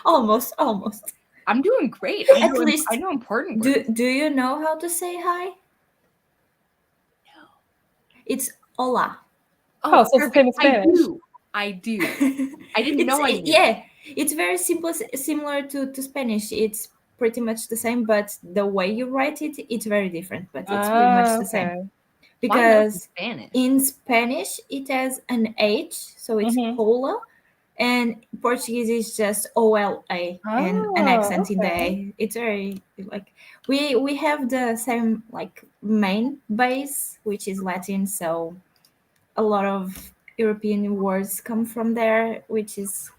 Speaker 3: Almost.
Speaker 1: I'm doing great. I know important words.
Speaker 3: Do you know how to say hi? No. It's hola.
Speaker 5: Oh, so it's the same as Spanish.
Speaker 1: I do. I didn't know I knew.
Speaker 3: Yeah, it's very simple, similar to Spanish. It's pretty much the same, but the way you write it, it's very different. But it's pretty much the same. Because in Spanish it has an H, so it's hola, and Portuguese is just OLA and an accent in the A. It's very like we have the same like main base, which is Latin, so a lot of European words come from there, which is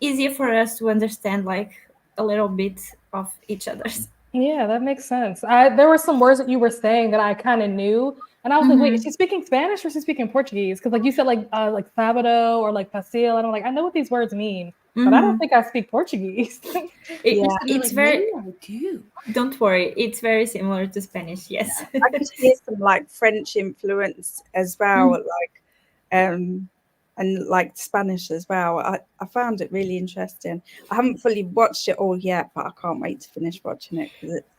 Speaker 3: easier for us to understand like a little bit of each other's.
Speaker 5: Yeah, that makes sense. There were some words that you were saying that I kind of knew, and I was like, wait, is she speaking Spanish or is she speaking Portuguese? Because like you said, like sábado or like pastel, and I'm like, I know what these words mean, but I don't think I speak Portuguese.
Speaker 2: Yeah.
Speaker 3: It's very.
Speaker 1: maybe I do.
Speaker 3: Don't worry, it's very similar to Spanish. Yes.
Speaker 2: I could hear some like French influence as well, like and like Spanish as well. I found it really interesting. I haven't fully watched it all yet, but I can't wait to finish watching it because it's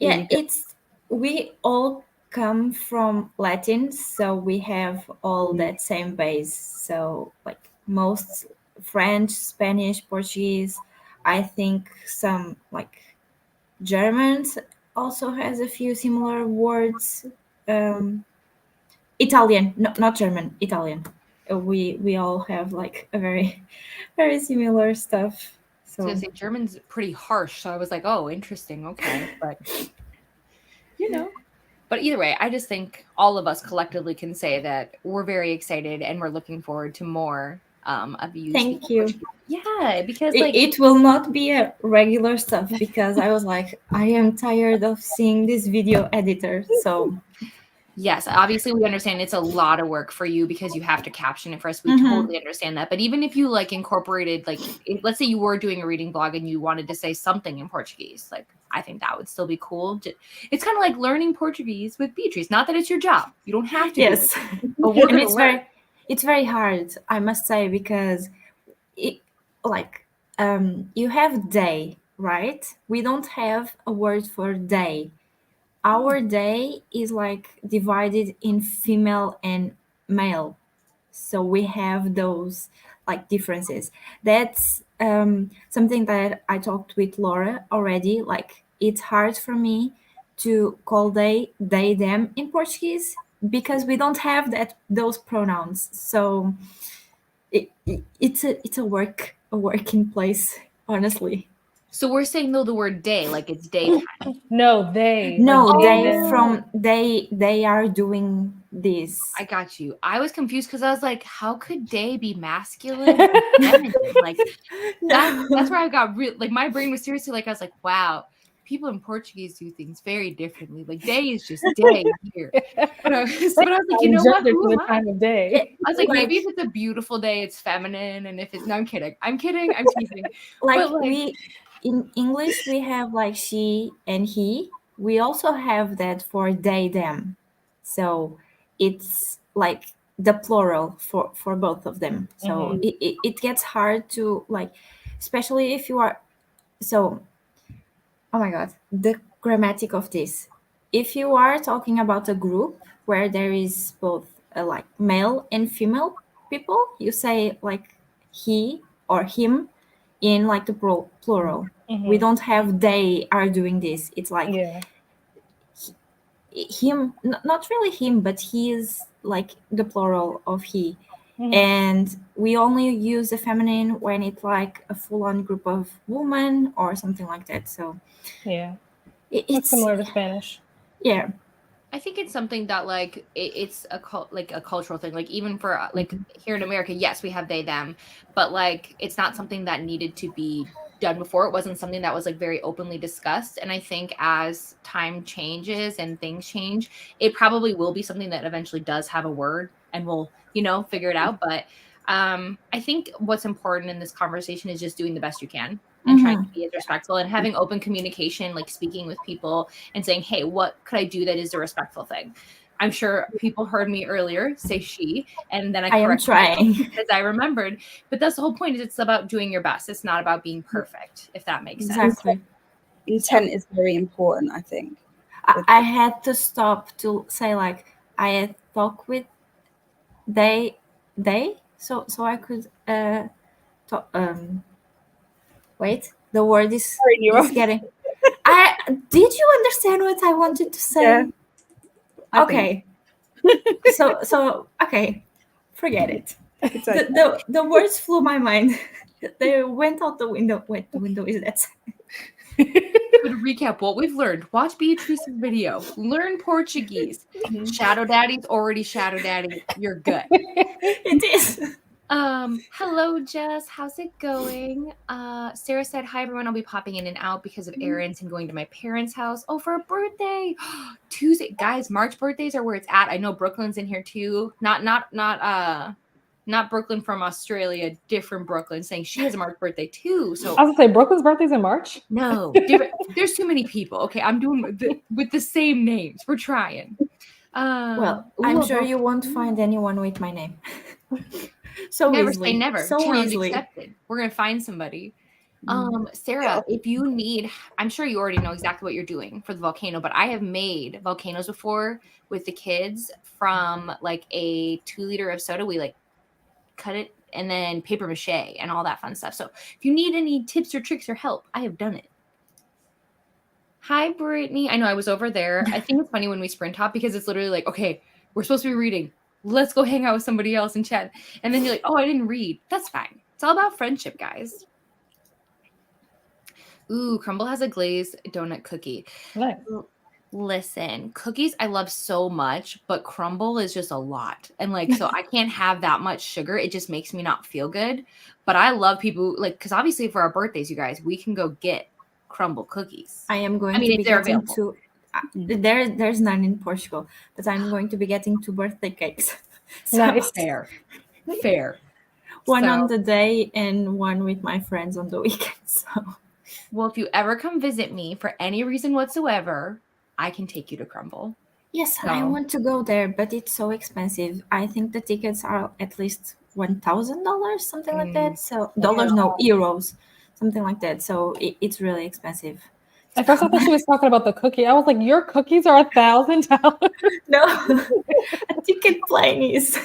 Speaker 2: really good.
Speaker 3: It's we all come from Latin, so we have all that same base. So like most French, Spanish, Portuguese, I think some like Germans also has a few similar words. Italian, no, not German, Italian. We all have like a very very similar stuff.
Speaker 1: I was
Speaker 3: So
Speaker 1: gonna say German's pretty harsh, so I was like, oh, interesting, okay, but But either way, I just think all of us collectively can say that we're very excited and we're looking forward to more of you.
Speaker 3: Thank
Speaker 1: speaking
Speaker 3: you.
Speaker 1: Portuguese. Yeah, because
Speaker 3: it will not be a regular stuff because I was like, I am tired of seeing this video editor. So
Speaker 1: yes, obviously we understand it's a lot of work for you because you have to caption it for us. We totally understand that. But even if you like incorporated, like, let's say you were doing a reading blog and you wanted to say something in Portuguese, like, I think that would still be cool. It's kind of like learning Portuguese with Beatrice. Not that it's your job. You don't have to.
Speaker 3: yes,
Speaker 1: do it, but we're
Speaker 3: and
Speaker 1: gonna
Speaker 3: it's very hard, I must say, because it like you have day, right? We don't have a word for day. Our day is like divided in female and male, so we have those like differences. That's something that I talked with Laura already. Like it's hard for me to call they them in Portuguese because we don't have those pronouns. So it's a working place, honestly.
Speaker 1: So we're saying though the word day, like it's daytime.
Speaker 5: No, they.
Speaker 3: No,
Speaker 5: like,
Speaker 3: they
Speaker 5: them.
Speaker 3: from they are doing this.
Speaker 1: I got you. I was confused because I was like, how could day be masculine and feminine? Like that's where I got real. Like my brain was seriously like, I was like, wow, people in Portuguese do things very differently. Like day is just day here. But I was like, you know what?
Speaker 5: Gender
Speaker 1: Who
Speaker 5: to
Speaker 1: am
Speaker 5: the
Speaker 1: I?
Speaker 5: time of day.
Speaker 1: I was like, maybe if it's a beautiful day, it's feminine, and if it's no, I'm kidding. I'm kidding. I'm teasing.
Speaker 3: Like,
Speaker 1: But, like
Speaker 3: we in English we have like she and he. We also have that for they them. So it's like the plural for both of them. So it gets hard to like, especially if you are so oh my god, the grammatic of this. If you are talking about a group where there is both like male and female people, you say like he or him in like the plural. We don't have they are doing this. It's like
Speaker 5: Yeah.
Speaker 3: him, not really him, but he is like the plural of he. And we only use the feminine when it's like a full-on group of women or something like that. So
Speaker 5: Yeah.
Speaker 3: it's
Speaker 5: It's similar to Spanish.
Speaker 3: Yeah.
Speaker 1: I think it's something that like it's a cultural thing. Like even for like here in America, yes, we have they them, but like it's not something that needed to be done before. It wasn't something that was like very openly discussed. And I think as time changes and things change, it probably will be something that eventually does have a word, and we'll figure it out. But I think what's important in this conversation is just doing the best you can and trying to be as respectful and having open communication, like speaking with people and saying, hey, what could I do that is a respectful thing? I'm sure people heard me earlier say she, and then I
Speaker 3: am trying
Speaker 1: because I remembered. But that's the whole point, is it's about doing your best. It's not about being perfect, if that makes sense.
Speaker 3: Exactly.
Speaker 2: Intent is very important, I think.
Speaker 3: I had to stop to say like I had talked with they so I could wait, the word is getting did you understand what I wanted to say?
Speaker 2: Yeah,
Speaker 3: okay. so okay, forget it.
Speaker 2: It's okay.
Speaker 3: The words flew my mind. They went out the window. Wait, the window is that.
Speaker 1: To recap what we've learned, watch Beatrice's video, learn Portuguese. Shadow Daddy's already Shadow Daddy. You're good.
Speaker 3: It is.
Speaker 1: Hello Jess, how's it going? Sarah said, hi everyone, I'll be popping in and out because of errands and going to my parents' house. Oh, for a birthday. Tuesday, guys, March birthdays are where it's at. I know Brooklyn's in here too. Not not Brooklyn from Australia, different Brooklyn, saying she has a March birthday too. So
Speaker 5: I was gonna say Brooklyn's birthday's in March.
Speaker 1: no, there's too many people. Okay, I'm doing with the same names. We're trying.
Speaker 3: Well, I'm sure you won't find anyone with my name. So
Speaker 1: never
Speaker 3: easily.
Speaker 1: say never.
Speaker 3: So
Speaker 1: Challenge
Speaker 3: easily.
Speaker 1: accepted. We're gonna find somebody. Sarah, if you need, I'm sure you already know exactly what you're doing for the volcano, but I have made volcanoes before with the kids from like a 2 liter of soda. We like cut it and then paper mache and all that fun stuff. So if you need any tips or tricks or help, I have done it. Hi, Brittany. I know I was over there. I think it's funny when we sprint hop because it's literally like, okay, we're supposed to be reading. Let's go hang out with somebody else and chat. And then you're like, oh, I didn't read. That's fine. It's all about friendship, guys. Ooh, Crumble has a glazed donut cookie.
Speaker 5: Nice.
Speaker 1: Listen, cookies I love so much, but crumble is just a lot. And like, so I can't have that much sugar. It just makes me not feel good. But I love people like, because obviously for our birthdays, you guys, we can go get crumble cookies.
Speaker 3: I am going
Speaker 1: I mean,
Speaker 3: to be
Speaker 1: if they're
Speaker 3: getting
Speaker 1: available.
Speaker 3: there's none in Portugal, but I'm going to be getting 2 birthday cakes. So
Speaker 5: Nice.
Speaker 1: Fair.
Speaker 3: one
Speaker 1: So-
Speaker 3: on the day and one with my friends on the weekend. So
Speaker 1: Well, if you ever come visit me for any reason whatsoever, I can take you to Crumble.
Speaker 3: yes, I
Speaker 1: So-
Speaker 3: want to go there, but it's so expensive. I think the tickets are at least $1,000, something like that. So dollars, no, euros, something like that. So it's really expensive.
Speaker 5: At first, I thought she was talking about the cookie. I was like, your cookies are $1,000.
Speaker 3: No, a ticket plane is.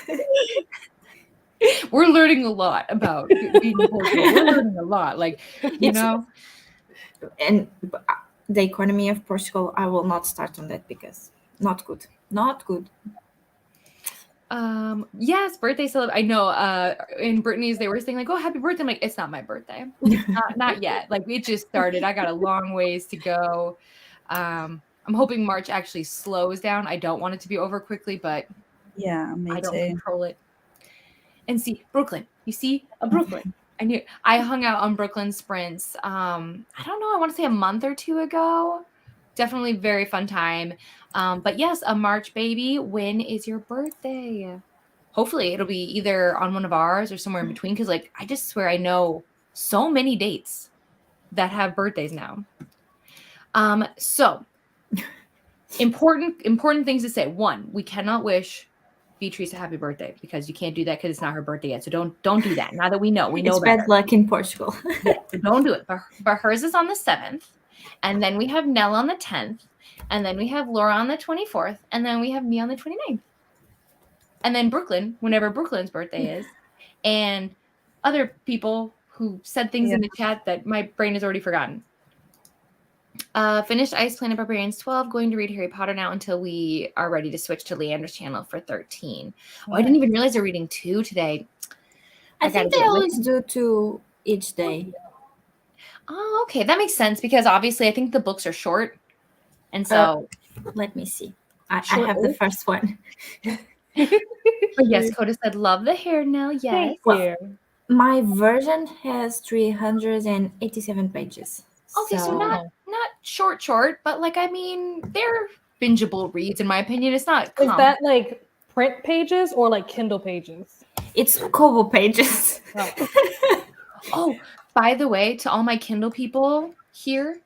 Speaker 1: We're learning a lot about being in Portugal. We're learning a lot. Like, you
Speaker 3: It's-
Speaker 1: know,
Speaker 3: And the economy of Portugal, I will not start on that because not good.
Speaker 1: yes, birthday celebration. I know in Brittany's they were saying like, oh, happy birthday. I'm like, it's not my birthday. Not yet. Like it just started. I got a long ways to go. I'm hoping March actually slows down. I don't want it to be over quickly, but
Speaker 2: Yeah, me
Speaker 1: I don't
Speaker 2: too.
Speaker 1: control it. And see, Brooklyn. You see a Brooklyn. I hung out on Brooklyn sprints. I don't know. I want to say a month or 2 ago. Definitely very fun time. But yes, a March baby. When is your birthday? Hopefully it'll be either on one of ours or somewhere in between. Because like I just swear I know so many dates that have birthdays now. So important things to say. One, we cannot wish Beatrice a happy birthday because you can't do that because it's not her birthday yet. So don't do that. Now that we know
Speaker 3: It's
Speaker 1: better.
Speaker 3: bad luck in Portugal.
Speaker 1: Yeah, so don't do it. But hers is on the 7th, and then we have Nell on the 10th, and then we have Laura on the 24th, and then we have me on the 29th. And then Brooklyn, whenever Brooklyn's birthday is, and other people who said things in the chat that my brain has already forgotten. Finished Ice Planet Barbarians 12, going to read Harry Potter now until we are ready to switch to Leander's channel for 13. Oh, I didn't even realize they're reading 2 today.
Speaker 3: I
Speaker 1: gotta
Speaker 3: think they
Speaker 1: get
Speaker 3: always do 2 each day.
Speaker 1: Oh, okay. That makes sense because obviously I think the books are short. And so
Speaker 3: Let me see. I have the first one.
Speaker 1: but yes, Coda said, love the hair now. Yes.
Speaker 5: Thank you.
Speaker 3: My version has 387 pages.
Speaker 1: Okay, so not short, but like I mean, they're bingeable reads in my opinion. It's not
Speaker 5: Is that like print pages or like Kindle pages?
Speaker 3: It's Kobo pages.
Speaker 1: Oh, by the way, to all my Kindle people here,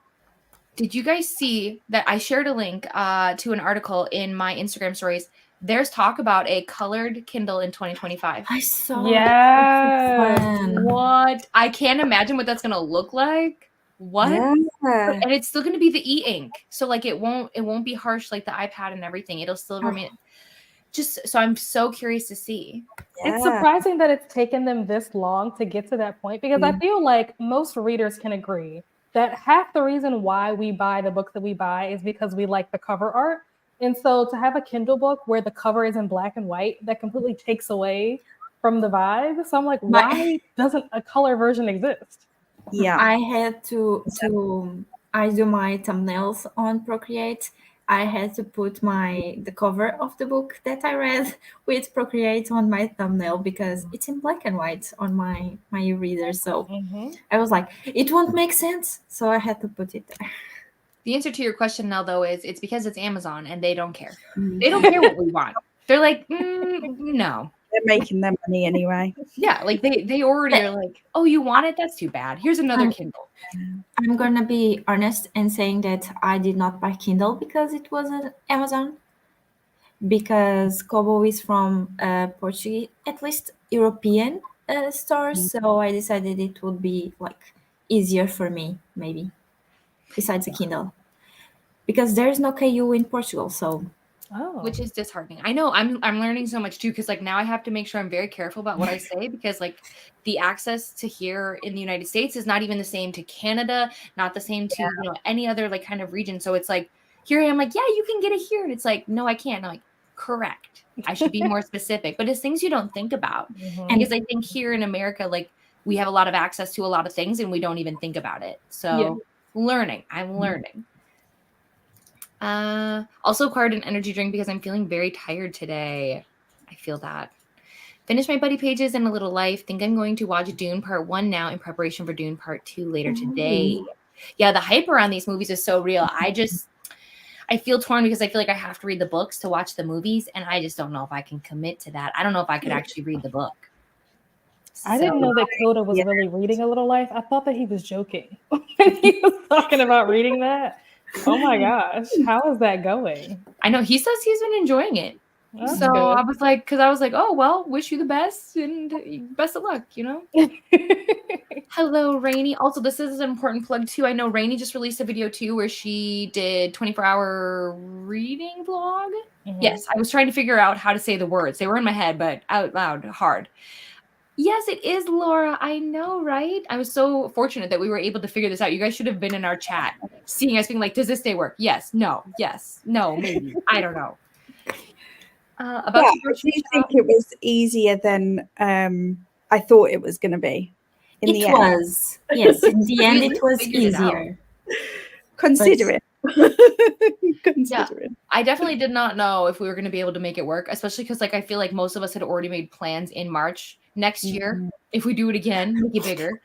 Speaker 1: did you guys see that I shared a link to an article in my Instagram stories? There's talk about a colored Kindle in 2025.
Speaker 3: I saw.
Speaker 5: Yes.
Speaker 1: What? I can't imagine what that's gonna look like. What?
Speaker 2: Yeah.
Speaker 1: And it's still gonna be the e-ink, so like it won't be harsh like the iPad and everything. It'll still remain. Just so I'm so curious to see.
Speaker 5: It's surprising that it's taken them this long to get to that point because I feel like most readers can agree that half the reason why we buy the books that we buy is because we like the cover art. And so to have a Kindle book where the cover is in black and white, that completely takes away from the vibe. So I'm like, why doesn't a color version exist?
Speaker 2: Yeah.
Speaker 3: I had to I do my thumbnails on Procreate. I had to put the cover of the book that I read with Procreate on my thumbnail because it's in black and white on my reader. So I was like, it won't make sense. So I had to put it there.
Speaker 1: The answer to your question now, though, is it's because it's Amazon and they don't care. They don't care what we want. They're like, no.
Speaker 2: they're making their money anyway.
Speaker 1: Yeah, like they already are like, oh, you want it? That's too bad. Here's another Kindle.
Speaker 3: I'm gonna be honest in saying that I did not buy Kindle because it was on Amazon. Because Kobo is from Portuguese, at least European stores, so I decided it would be like easier for me, maybe, besides the Kindle, because there's no KU in Portugal. So
Speaker 5: Oh.
Speaker 1: Which is disheartening. I know I'm learning so much too, because like now I have to make sure I'm very careful about what I say, because like the access to here in the United States is not even the same to Canada, not the same to any other like kind of region. So it's like here I am like, yeah, you can get it here, and it's like, no, I can't. And I'm like, correct. I should be more specific, but it's things you don't think about.
Speaker 5: Mhm.
Speaker 1: Because I think here in America, like we have a lot of access to a lot of things and we don't even think about it. So I'm learning. Also acquired an energy drink because I'm feeling very tired today. I feel that. Finished my buddy pages and a little life. Think I'm going to watch Dune Part 1 now in preparation for Dune Part 2 later today. Yeah, the hype around these movies is so real. I feel torn because I feel like I have to read the books to watch the movies, and I just don't know if I can commit to that. I don't know if I could actually read the book.
Speaker 5: I didn't know that Coda was really reading A Little Life. I thought that he was joking when he was talking about reading that. Oh my gosh, how is that going?
Speaker 1: I know he says he's been enjoying it.
Speaker 5: That's
Speaker 1: so
Speaker 5: good.
Speaker 1: I was like, oh, well, wish you the best and best of luck, Hello, Rainy. Also, this is an important plug too. I know Rainy just released a video too where she did 24-hour reading vlog.
Speaker 5: Mhm.
Speaker 1: Yes, I was trying to figure out how to say the words. They were in my head, but out loud, hard. Yes, it is, Laura. I know, right? I was so fortunate that we were able to figure this out. You guys should have been in our chat, seeing us being like, does this day work? Yes, no, yes, no, maybe. I don't know.
Speaker 2: I do think it was easier than I thought it was going to be. In the end.
Speaker 3: Yes, in the end it was easier.
Speaker 2: Considering.
Speaker 1: I definitely did not know if we were going to be able to make it work, especially because like I feel like most of us had already made plans in March. Next year, if we do it again, make it bigger,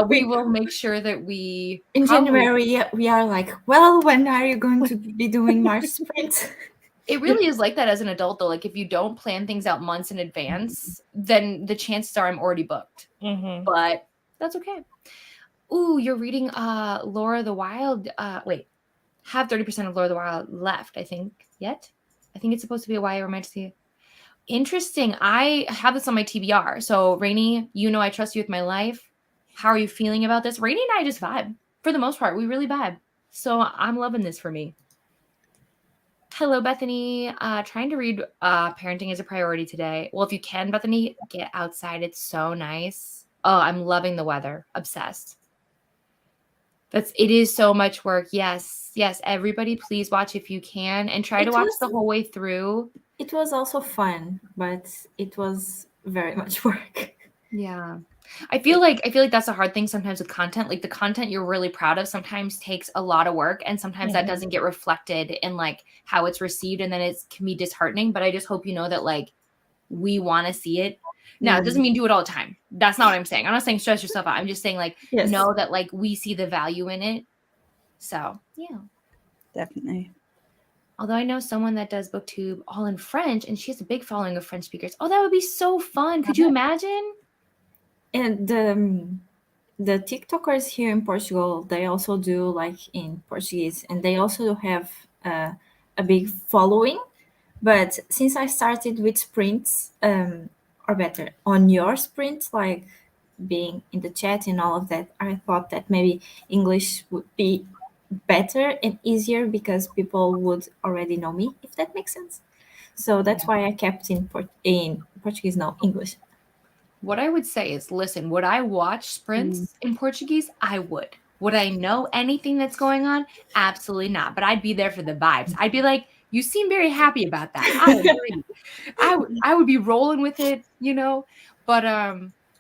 Speaker 1: we will make sure that we
Speaker 3: in January we are like, well, when are you going to be doing March sprint?
Speaker 1: It really is like that as an adult though. Like if you don't plan things out months in advance, then the chances are I'm already booked. But that's okay. Ooh, you're reading Laura the Wild. Wait, have 30% of Laura the Wild left, I think, yet. I think it's supposed to be a YA romantic. Interesting. I have this on my TBR. So, Rainy, I trust you with my life. How are you feeling about this? Rainy and I just vibe. For the most part, we really vibe. So, I'm loving this for me. Hello, Bethany. Trying to read Parenting is a Priority today. Well, if you can, Bethany, get outside. It's so nice. Oh, I'm loving the weather. Obsessed. It is so much work. Yes. Everybody, please watch if you can and try to watch the whole way through.
Speaker 3: It was also fun, but it was very much work.
Speaker 1: Yeah. I feel like that's a hard thing sometimes with content. Like the content you're really proud of sometimes takes a lot of work, and sometimes that doesn't get reflected in like how it's received, and then it can be disheartening. But I just hope you know that like we want to see it. Now, it doesn't mean do it all the time. That's not what I'm saying. I'm not saying stress yourself out. I'm just saying like know that like we see the value in it. So yeah,
Speaker 2: definitely.
Speaker 1: Although I know someone that does booktube all in French, and she has a big following of French speakers. Oh, that would be so fun. Could you imagine?
Speaker 3: And the TikTokers here in Portugal, they also do like in Portuguese, and they also have a big following. But since I started with sprints, or better, on your sprint, like being in the chat and all of that, I thought that maybe English would be better and easier because people would already know me, if that makes sense. So that's why I kept in Portuguese, no, English.
Speaker 1: What I would say is, listen, would I watch sprints in Portuguese? I would. Would I know anything that's going on? Absolutely not. But I'd be there for the vibes. I'd be like, you seem very happy about that. I agree. I would be rolling with it, But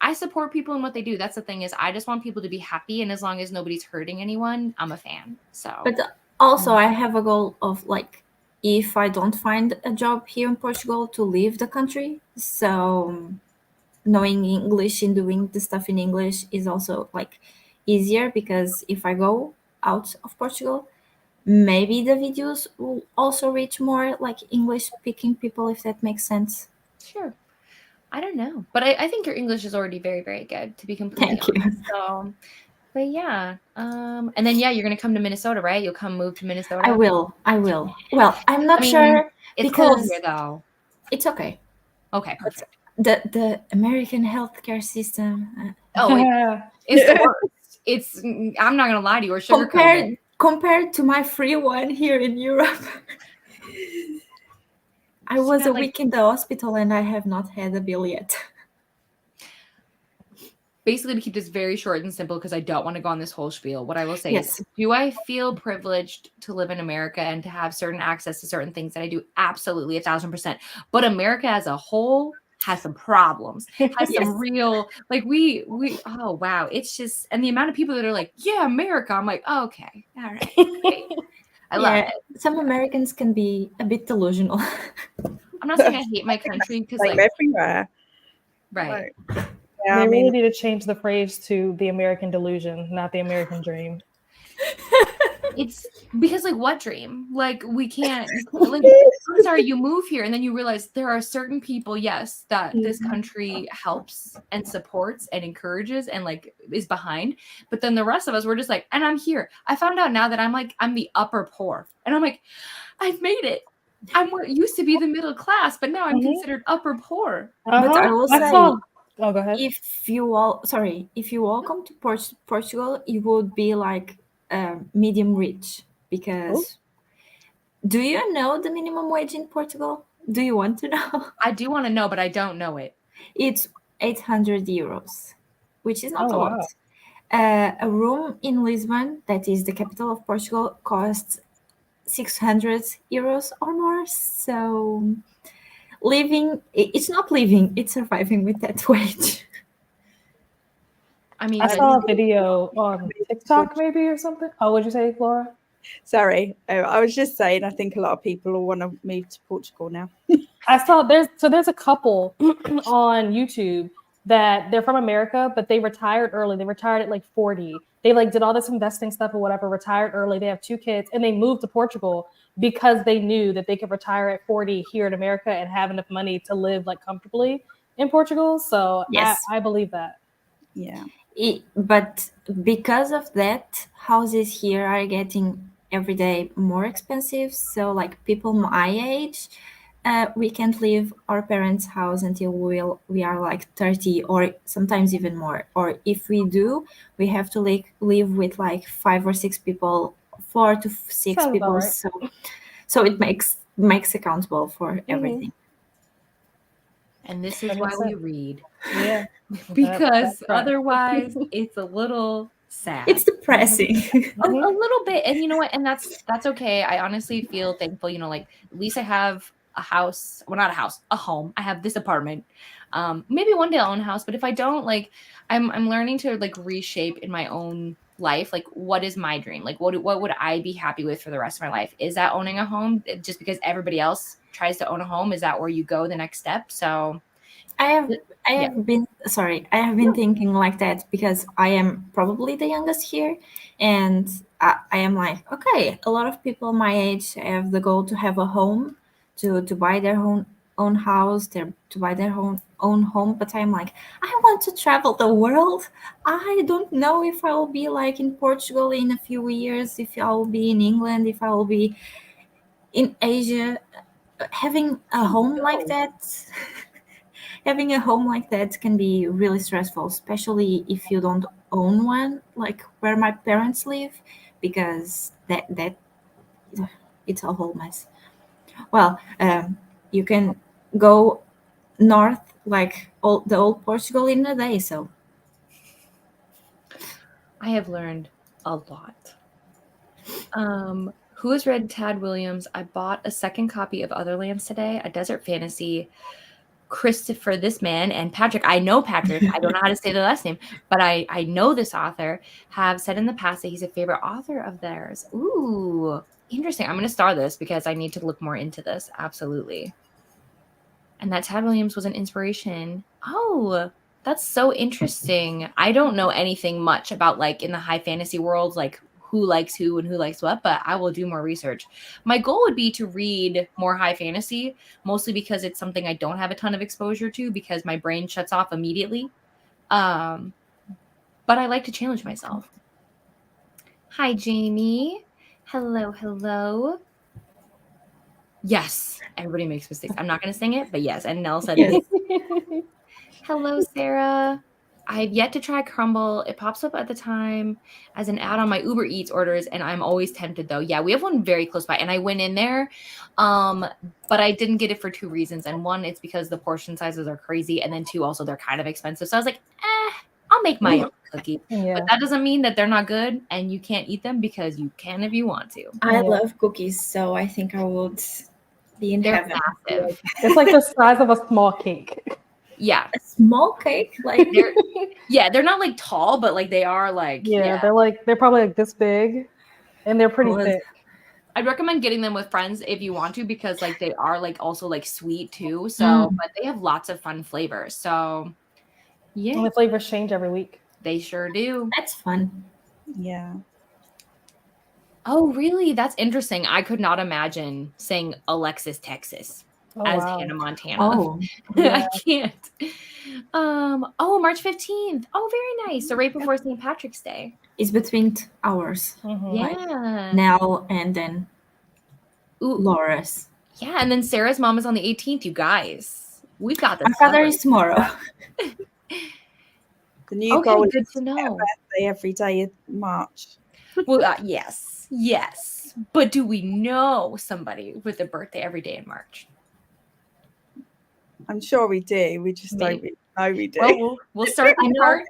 Speaker 1: I support people in what they do. That's the thing is I just want people to be happy. And as long as nobody's hurting anyone, I'm a fan. So,
Speaker 3: but also I have a goal of like, if I don't find a job here in Portugal, to leave the country. So knowing English and doing the stuff in English is also like easier, because if I go out of Portugal, maybe the videos will also reach more like English speaking people, if that makes sense.
Speaker 1: Sure. I don't know, but I think your English is already very, very good, to be completely
Speaker 3: Thank you.
Speaker 1: honest. So, but yeah, and then you're gonna come to Minnesota, right? You'll move to Minnesota.
Speaker 3: I will. Well, I'm not
Speaker 1: I mean,
Speaker 3: sure
Speaker 1: it's cold
Speaker 3: because
Speaker 1: here, though.
Speaker 3: it's okay.
Speaker 1: Okay, perfect.
Speaker 3: The American healthcare system
Speaker 1: It's the worst. I'm not gonna lie to you, or sugarcoat it.
Speaker 3: compared to my free one here in Europe. I was a week in the hospital and I have not had a bill yet.
Speaker 1: Basically, to keep this very short and simple, because I don't want to go on this whole spiel, what I will say
Speaker 3: Yes.
Speaker 1: is, do I feel privileged to live in America and to have certain access to certain things that I do? Absolutely, 1,000%. But America as a whole has some problems, has some real, like oh, wow. It's just, and the amount of people that are like, yeah, America. I'm like, oh, okay, all right. Great. I love it.
Speaker 3: Some Americans can be a bit delusional.
Speaker 1: I'm not saying I hate my country, because like
Speaker 2: everywhere.
Speaker 1: right.
Speaker 2: Yeah,
Speaker 5: they really need to change the phrase to the American delusion, not the American dream.
Speaker 1: It's because like what dream? Like we can't like I'm sorry, you move here and then you realize there are certain people, yes, that this country helps and supports and encourages and like is behind. But then the rest of us, we're just like, and I'm here. I found out now that I'm the upper poor. And I'm like, I've made it. I'm what used to be the middle class, but now I'm considered upper poor.
Speaker 3: But I will say,
Speaker 5: oh, go ahead.
Speaker 3: If you all come to Portugal, you would be like medium rich, because do you know the minimum wage in Portugal? Do you want to know?
Speaker 1: I do want to know, but I don't know it.
Speaker 3: It's 800 euros, which is not a lot.
Speaker 5: Wow.
Speaker 3: A room in Lisbon, that is the capital of Portugal, costs 600 euros or more. So it's not living, it's surviving with that wage.
Speaker 1: I mean,
Speaker 5: I saw a video on TikTok maybe or something. Oh, what'd you say, Laura?
Speaker 2: Sorry, I was just saying, I think a lot of people will want to move to Portugal now.
Speaker 5: I saw there's a couple on YouTube that they're from America, but they retired early. They retired at like 40. They like did all this investing stuff or whatever, retired early. They have 2 kids and they moved to Portugal because they knew that they could retire at 40 here in America and have enough money to live like comfortably in Portugal. So yes. I believe that.
Speaker 2: Yeah.
Speaker 3: But because of that, houses here are getting every day more expensive. So like people my age, we can't leave our parents' house until we are like 30 or sometimes even more. Or if we do, we have to live with like 5 or 6 people, 4 to 6
Speaker 5: Sounds
Speaker 3: people.
Speaker 5: right.
Speaker 3: So it makes accountable for everything.
Speaker 1: And this is why we read.
Speaker 5: Yeah.
Speaker 1: Because otherwise it's a little sad.
Speaker 3: It's depressing.
Speaker 1: a little bit. And you know what? And that's okay. I honestly feel thankful, like at least I have a house. Well, not a house, a home. I have this apartment. Maybe one day I'll own a house, but if I don't, like I'm learning to like reshape in my own life. Like, what is my dream? Like, what would I be happy with for the rest of my life? Is that owning a home just because everybody else tries to own a home? Is that where you go the next step? So
Speaker 3: I have been thinking like that because I am probably the youngest here, and I am like, okay, a lot of people my age have the goal to have a home, to buy their own house, to buy their own home. But I'm like, I want to travel the world. I don't know if I will be like in Portugal in a few years, if I will be in England, if I will be in Asia. Having a home like that. Having a home like that can be really stressful, especially if you don't own one, like where my parents live, because that it's a whole mess. Well, you can go north like the old Portugal in a day. So
Speaker 1: I have learned a lot. Who has read Tad Williams? I bought a second copy of Otherlands today, a desert fantasy. Christopher, this man, and Patrick, I know Patrick, I don't know how to say the last name, but I know this author, have said in the past that he's a favorite author of theirs. Ooh, interesting. I'm going to star this because I need to look more into this. Absolutely. And that Tad Williams was an inspiration. Oh, that's so interesting. I don't know anything much about like in the high fantasy world, like who likes who and who likes what, but I will do more research. My goal would be to read more high fantasy, mostly because it's something I don't have a ton of exposure to because my brain shuts off immediately. But I like to challenge myself. Hi, Jamie. Hello, hello. Yes, everybody makes mistakes. I'm not going to sing it, but yes. And Nell said,
Speaker 3: Yes.
Speaker 1: hello, Sarah. I've yet to try Crumble. It pops up at the time as an ad on my Uber Eats orders, and I'm always tempted though. Yeah, we have one very close by, and I went in there, but I didn't get it for two reasons. And one, it's because the portion sizes are crazy, and then two, also they're kind of expensive. So I was like, I'll make my own cookie.
Speaker 5: Yeah.
Speaker 1: But that doesn't mean that they're not good, and you can't eat them because you can if you want to.
Speaker 3: I
Speaker 5: Yeah.
Speaker 3: love cookies, so I think I would be in
Speaker 1: They're
Speaker 3: heaven.
Speaker 1: massive.
Speaker 5: It's like the size of a small cake.
Speaker 1: Yeah.
Speaker 3: A small cake, like
Speaker 1: They're not like tall, but like they are like
Speaker 5: Yeah, they're probably like this big, and they're pretty
Speaker 3: Oh,
Speaker 5: thick.
Speaker 1: I'd recommend getting them with friends if you want to, because like they are like also like sweet too. So, but they have lots of fun flavors. So, yeah,
Speaker 5: And the flavors change every week.
Speaker 1: they sure do.
Speaker 3: that's fun.
Speaker 2: Yeah.
Speaker 1: Oh, really? That's interesting. I could not imagine saying Alexis, Texas
Speaker 5: Oh,
Speaker 1: as
Speaker 5: wow.
Speaker 1: Hannah Montana.
Speaker 3: Oh,
Speaker 1: I can't. March 15th. Oh, very nice. So right before St. Patrick's Day.
Speaker 3: it's between hours.
Speaker 5: Mhm.
Speaker 1: Yeah.
Speaker 3: Nell and then
Speaker 1: Ooh,
Speaker 3: Laura's.
Speaker 1: yeah. And then Sarah's mom is on the 18th, you guys. We've got this.
Speaker 3: My father
Speaker 1: covered.
Speaker 3: is tomorrow.
Speaker 2: The new
Speaker 1: Okay,
Speaker 2: goal
Speaker 1: good
Speaker 2: is
Speaker 1: to
Speaker 2: to get a
Speaker 1: know.
Speaker 2: birthday every day of March.
Speaker 1: Well, yes. But do we know somebody with a birthday every day in March?
Speaker 2: I'm sure we do. We just don't
Speaker 1: Maybe.
Speaker 2: really know we do.
Speaker 1: Well, we'll start
Speaker 3: I
Speaker 1: the
Speaker 3: know.
Speaker 1: part.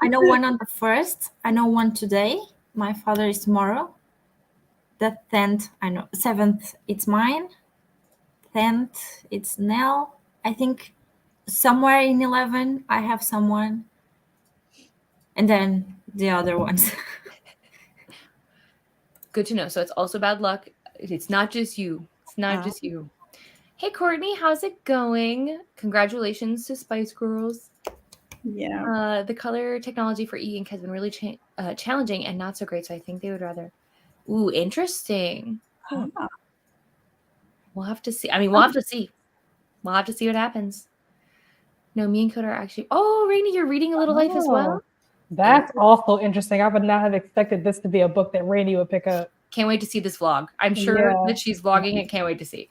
Speaker 3: I know one on the 1st. I know one today. My father is tomorrow. The 10th, I know. 7th, it's mine. 10th, it's Nell. I think somewhere in 11, I have someone. And then the other ones.
Speaker 1: Good to know. So it's also bad luck. It's not just you. It's not just you. Hey, Courtney, how's it going? Congratulations to Spice Girls.
Speaker 2: Yeah.
Speaker 1: The color technology for e-ink has been really challenging and not so great, so I think they would rather. Ooh, interesting.
Speaker 2: Ah.
Speaker 1: We'll have to see. I mean, we'll have to see. We'll have to see what happens. No, me and Coda are actually. Oh, Rainy, you're reading A Little Life as well?
Speaker 5: That's also interesting. I would not have expected this to be a book that Rainy would pick up.
Speaker 1: Can't wait to see this vlog. I'm sure that she's vlogging it. Can't wait to see.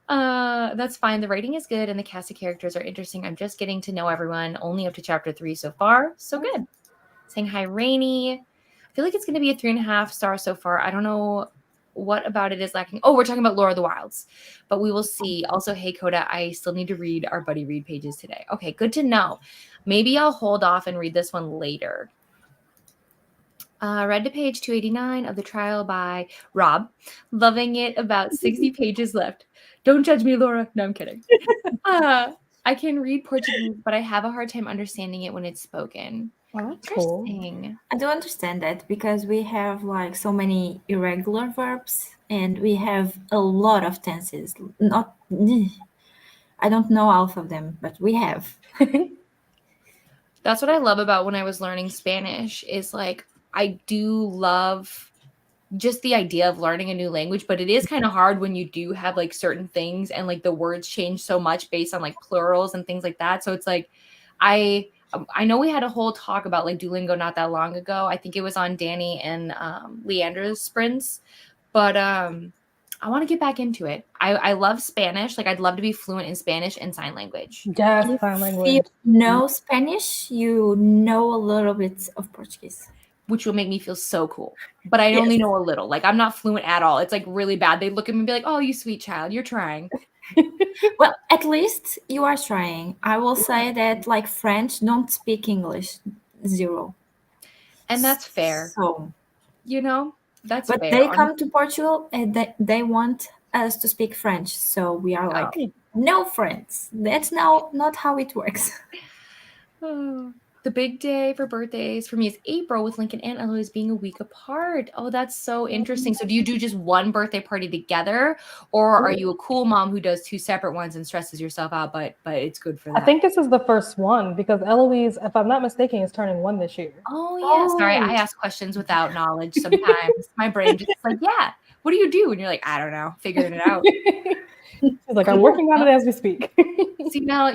Speaker 1: That's fine. The writing is good and the cast of characters are interesting. I'm just getting to know everyone. Only up to chapter 3 so far. So good. Saying hi, Rainy. I feel like it's going to be a 3.5 star so far. I don't know what about it is lacking. Oh, we're talking about Laura of the Wilds, but we will see. Also, hey, Coda, I still need to read our buddy read pages today. Okay, good to know. Maybe I'll hold off and read this one later. Read to page 289 of The Trial by Rob. Loving it. About 60 pages left. Don't judge me, Laura. No, I'm kidding. I can read Portuguese, but I have a hard time understanding it when it's spoken.
Speaker 5: Oh, that's cool.
Speaker 1: Interesting.
Speaker 3: I do understand that because we have like so many irregular verbs and we have a lot of tenses. I don't know all of them, but we have.
Speaker 1: That's what I love about when I was learning Spanish is like, I do love just the idea of learning a new language, but it is kind of hard when you do have like certain things and like the words change so much based on like plurals and things like that. So it's like, I know we had a whole talk about like Duolingo not that long ago. I think it was on Danny and Leandra's sprints, but I want to get back into it. I love Spanish. Like I'd love to be fluent in Spanish and sign language.
Speaker 5: Yes,
Speaker 3: If
Speaker 5: sign
Speaker 3: you
Speaker 5: language.
Speaker 3: know Spanish, you know a little bit of Portuguese.
Speaker 1: Which will make me feel so cool. But I only know a little. Like I'm not fluent at all. It's like really bad. They look at me and be like, oh, you sweet child, you're trying.
Speaker 3: Well, at least you are trying. I will say that like French don't speak English, 0.
Speaker 1: And that's fair.
Speaker 3: So,
Speaker 1: You know, that's
Speaker 3: but
Speaker 1: fair.
Speaker 3: they come to Portugal and they want us to speak French. So we are like, no friends. That's not how it works.
Speaker 1: Oh. The big day for birthdays for me is April, with Lincoln and Eloise being a week apart. Oh, that's so interesting. So do you do just one birthday party together, or are you a cool mom who does 2 separate ones and stresses yourself out, but it's good for that?
Speaker 5: I think this is the first one because Eloise, if I'm not mistaken, is turning 1 this year.
Speaker 1: Oh, yeah. Sorry, I ask questions without knowledge sometimes. My brain just like, yeah, what do you do? And you're like, I don't know, figuring it out.
Speaker 5: She's like, I'm working on it as we speak.
Speaker 1: See, Mel,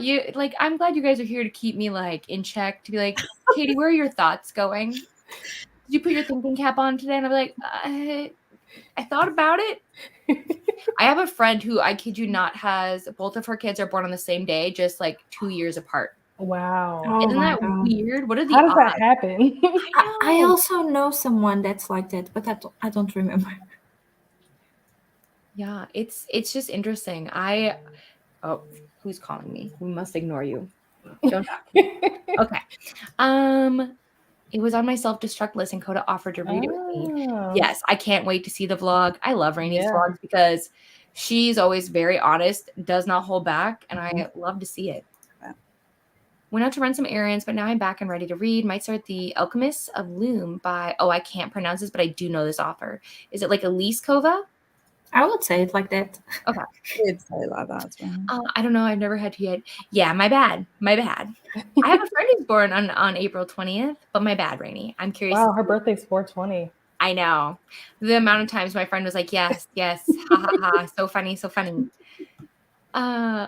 Speaker 1: I'm glad you guys are here to keep me like in check, to be like, Katie, where are your thoughts going? Did you put your thinking cap on today? And I'm like, I thought about it. I have a friend who, I kid you not, has both of her kids are born on the same day, just like 2 years apart.
Speaker 5: Wow.
Speaker 3: Oh
Speaker 1: Isn't
Speaker 3: my
Speaker 1: that
Speaker 3: God.
Speaker 1: weird? What are the
Speaker 5: How does
Speaker 1: odds?
Speaker 5: that happen?
Speaker 3: I also know someone that's like that, but I don't remember.
Speaker 1: Yeah, it's just interesting. Oh, who's calling me? We must ignore you. Don't talk. Okay. It was on my self-destruct list, and Coda offered to read it with me.
Speaker 5: Oh.
Speaker 1: Yes, I can't wait to see the vlog. I love Rainey's
Speaker 5: Yeah.
Speaker 1: vlogs because she's always very honest, does not hold back, and I love to see it. Went out to run some errands, but now I'm back and ready to read. Might start The Alchemist of Loom by, I can't pronounce this, but I do know this author. Is it like Elise Kova?
Speaker 3: I would say it like that.
Speaker 1: Okay.
Speaker 2: We'd say like that as well.
Speaker 1: I don't know. I've never had to yet. Yeah, my bad. I have a friend who's born on April 20th, but my bad, Rainey. I'm curious.
Speaker 5: Wow, her birthday's 4/20.
Speaker 1: I know. The amount of times my friend was like, yes, ha ha ha. So funny.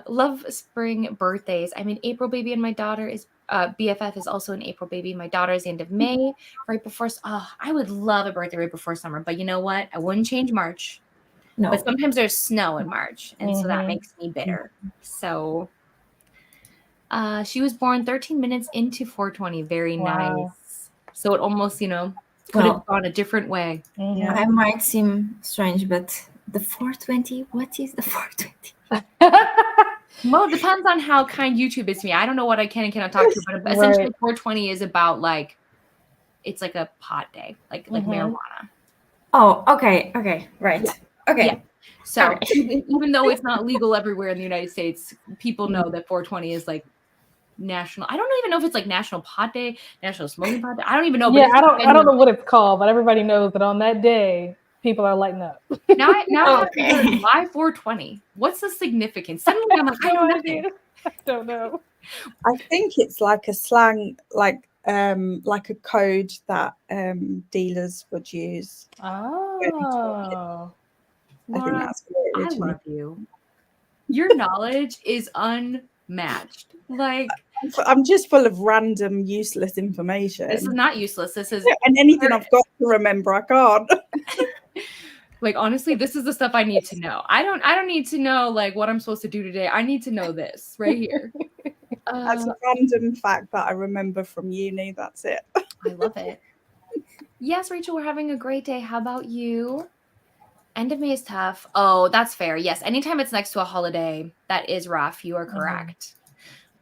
Speaker 1: Love spring birthdays. I'm an April baby, and my daughter is BFF is also an April baby. My daughter is the end of May, right before. I would love a birthday right before summer, but you know what? I wouldn't change March.
Speaker 3: No.
Speaker 1: But sometimes there's snow in March, and so that makes me bitter. So she was born 13 minutes into 4/20. Very nice. So it almost, could have gone a different way.
Speaker 2: Yeah.
Speaker 3: I might seem strange, but the 420, what is the 420?
Speaker 1: Well, it depends on how kind YouTube is to me. I don't know what I can and cannot talk to, but essentially 4/20 is about like, it's like a pot day, like marijuana.
Speaker 3: Oh, okay, right.
Speaker 1: Yeah.
Speaker 3: Okay.
Speaker 1: Yeah. So even though it's not legal everywhere in the United States, people know that 4/20 is like national. I don't even know if it's like National Pot Day, National Smoking Pot Day. I don't even know.
Speaker 5: Yeah, I don't know what it's called, but everybody knows that on that day, people are lighting up.
Speaker 1: Now I have to hear why 4/20. What's the significance? Suddenly I'm like, I
Speaker 5: don't know.
Speaker 2: I think it's like a slang, like a code that dealers would use.
Speaker 5: Oh.
Speaker 2: I think that's what it
Speaker 1: I
Speaker 2: originally.
Speaker 1: love you. Your knowledge is unmatched. Like,
Speaker 2: I'm just full of random useless information.
Speaker 1: this is not useless. This is
Speaker 2: and anything I've got to remember, I can't.
Speaker 1: like, honestly, this is the stuff I need to know. I don't need to know like what I'm supposed to do today. I need to know this right here.
Speaker 2: That's a random fact that I remember from uni. That's it.
Speaker 1: I love it. Yes, Rachel, we're having a great day. How about you? End of May is tough. Oh, that's fair. Yes, anytime it's next to a holiday, that is rough. You are correct.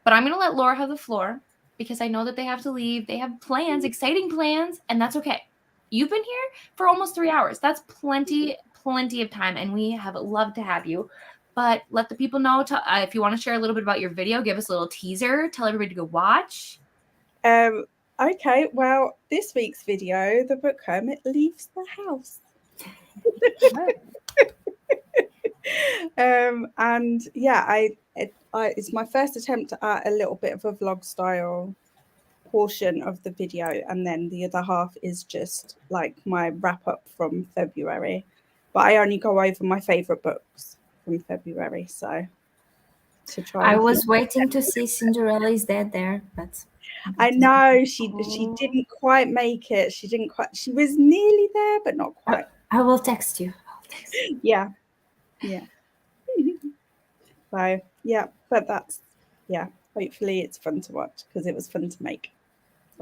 Speaker 1: But I'm going to let Laura have the floor because I know that they have to leave. They have plans, exciting plans, and that's okay. You've been here for almost 3 hours. That's plenty of time, and we have loved to have you. But let the people know if you want to share a little bit about your video, give us a little teaser, tell everybody to go watch.
Speaker 2: Okay, well, this week's video, the book hermit leaves the house. And yeah, it's my first attempt at a little bit of a vlog style portion of the video, and then the other half is just like my wrap up from February, but I only go over my favorite books from February, so to try.
Speaker 3: I was waiting to see Cinderella is Dead there, but
Speaker 2: I know she didn't quite make it. She was nearly there, but not quite.
Speaker 3: I will text you.
Speaker 2: Yeah. So yeah, but hopefully it's fun to watch because it was fun to make.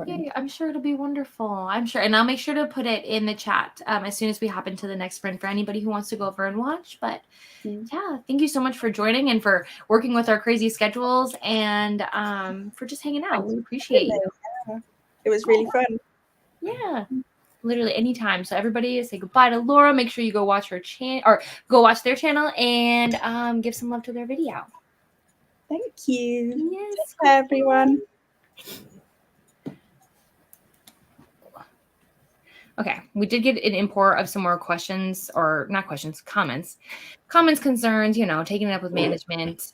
Speaker 1: Yeah, I'm sure it'll be wonderful. I'm sure, and I'll make sure to put it in the chat as soon as we hop into the next sprint for anybody who wants to go over and watch. But yeah, thank you so much for joining and for working with our crazy schedules and for just hanging out. We appreciate you.
Speaker 2: Yeah. It was really fun.
Speaker 1: Yeah, literally anytime. So everybody, say goodbye to Laura. Make sure you go watch her channel or go watch their channel and give some love to their video.
Speaker 2: Thank you.
Speaker 1: Yes,
Speaker 2: Take care, everyone.
Speaker 1: Okay, we did get an import of some more questions, or not questions, comments, concerns. Taking it up with management.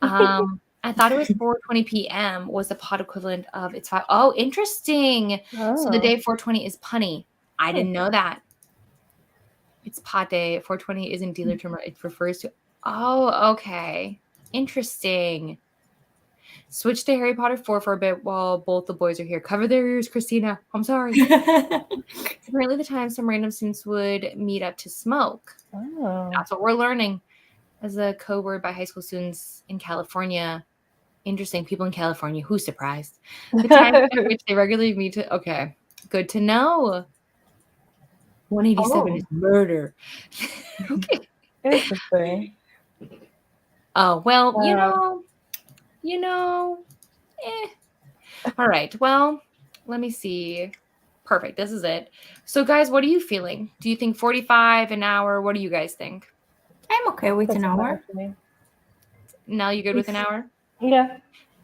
Speaker 1: I thought it was 4:20 p.m. was the pod equivalent of it's 5. Oh, interesting. So the
Speaker 5: Oh.
Speaker 1: day 4:20 is punny. I didn't know that. It's pod day. 4:20 isn't dealer term. It refers to. Oh, okay. Interesting. Switch to Harry Potter 4 for a bit while both the boys are here. Cover their ears, Christina. I'm sorry. It's apparently the time some random students would meet up to smoke.
Speaker 5: Oh.
Speaker 1: That's what we're learning as a code word by high school students in California. Interesting. People in California. Who's surprised? The time at which they regularly meet to. Okay. Good to know. 187 is murder. Okay.
Speaker 5: Interesting.
Speaker 1: Oh, well,
Speaker 5: Wow.
Speaker 1: All right. Well, let me see. Perfect. This is it. So, guys, what are you feeling? Do you think 45 an hour? What do you guys think?
Speaker 3: I'm okay with
Speaker 5: That's
Speaker 3: an hour.
Speaker 5: fine.
Speaker 1: Nell, you good with an hour?
Speaker 5: Yeah.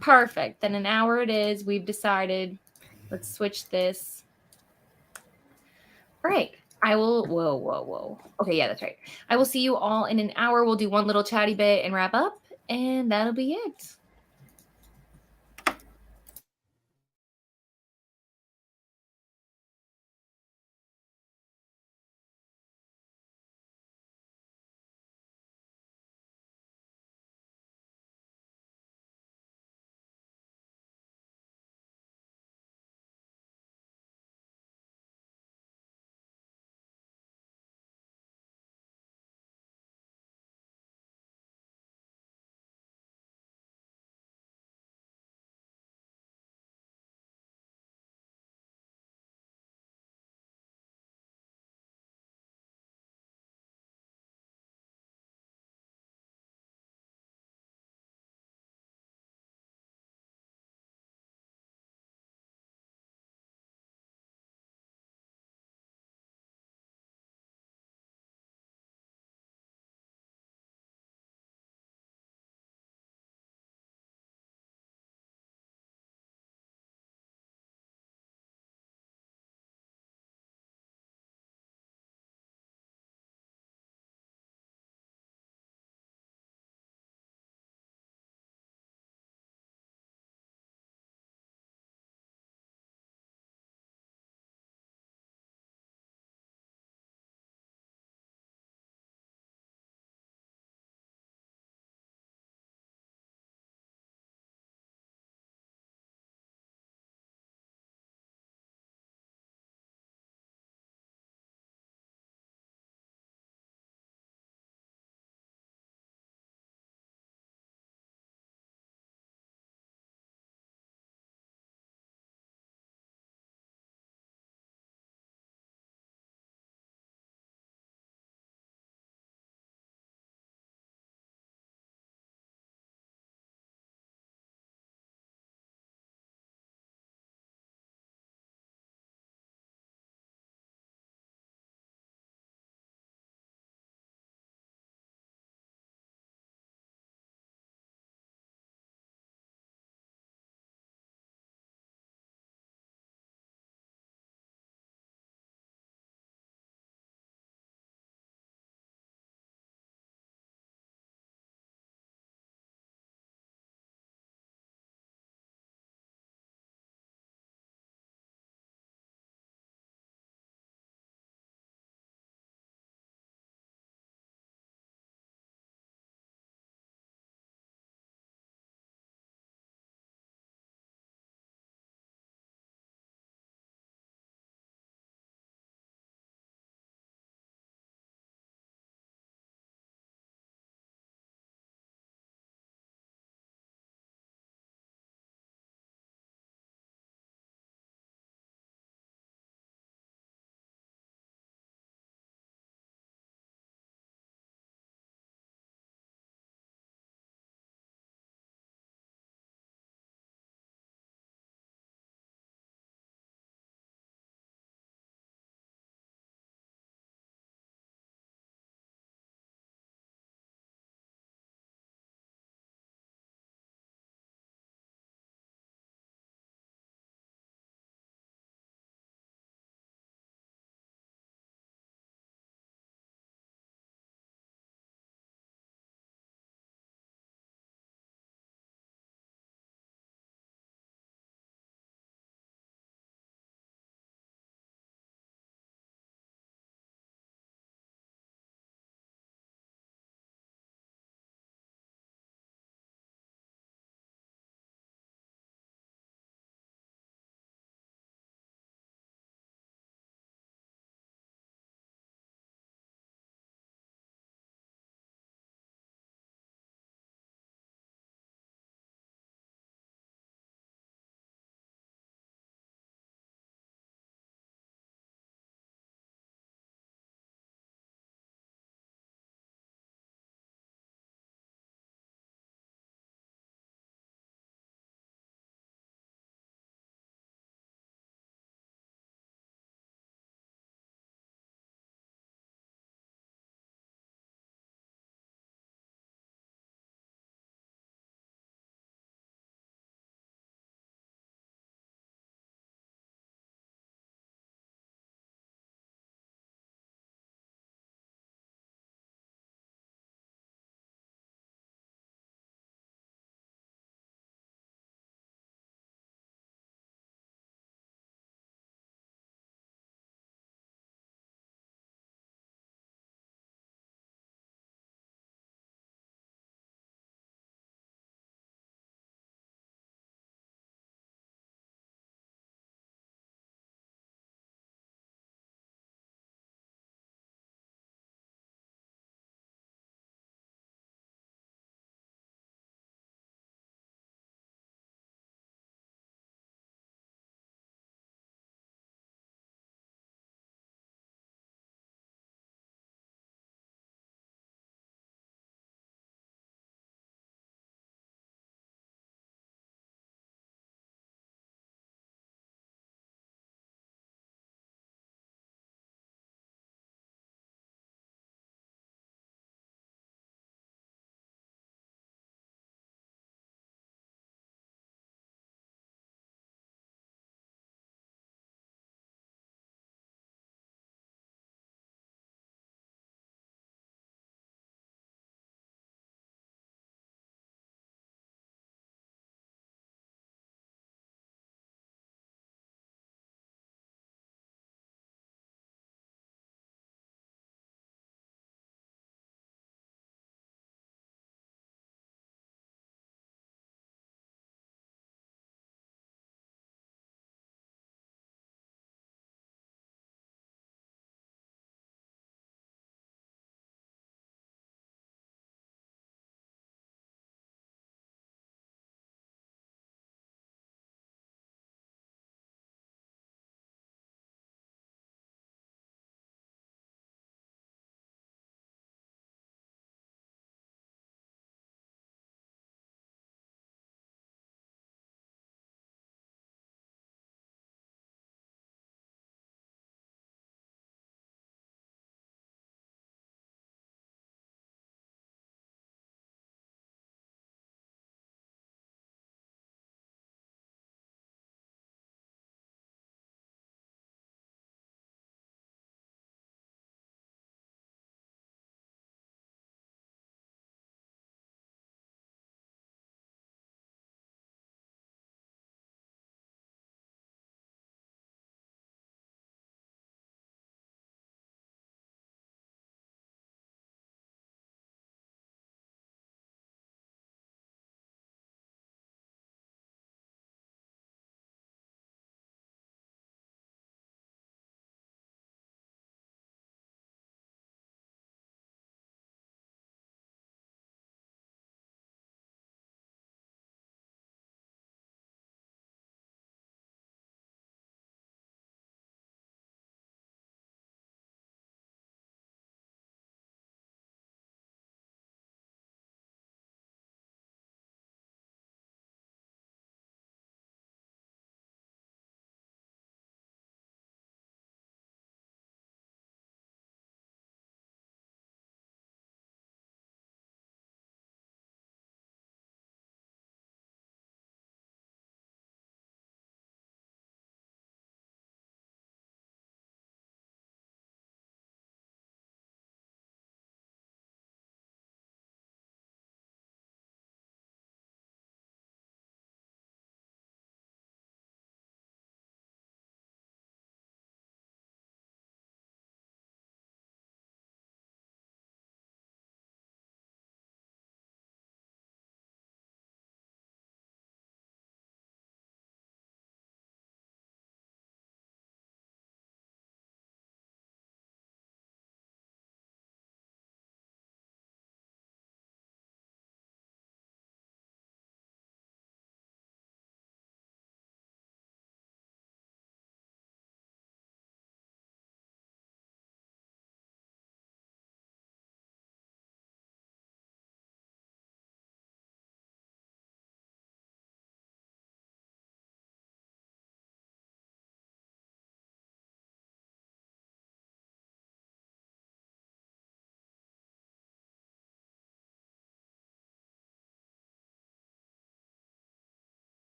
Speaker 1: Perfect. Then an hour it is. We've decided. Let's switch this. All right. I will. Whoa. Okay, yeah, that's right. I will see you all in an hour. We'll do one little chatty bit and wrap up, and that'll be it.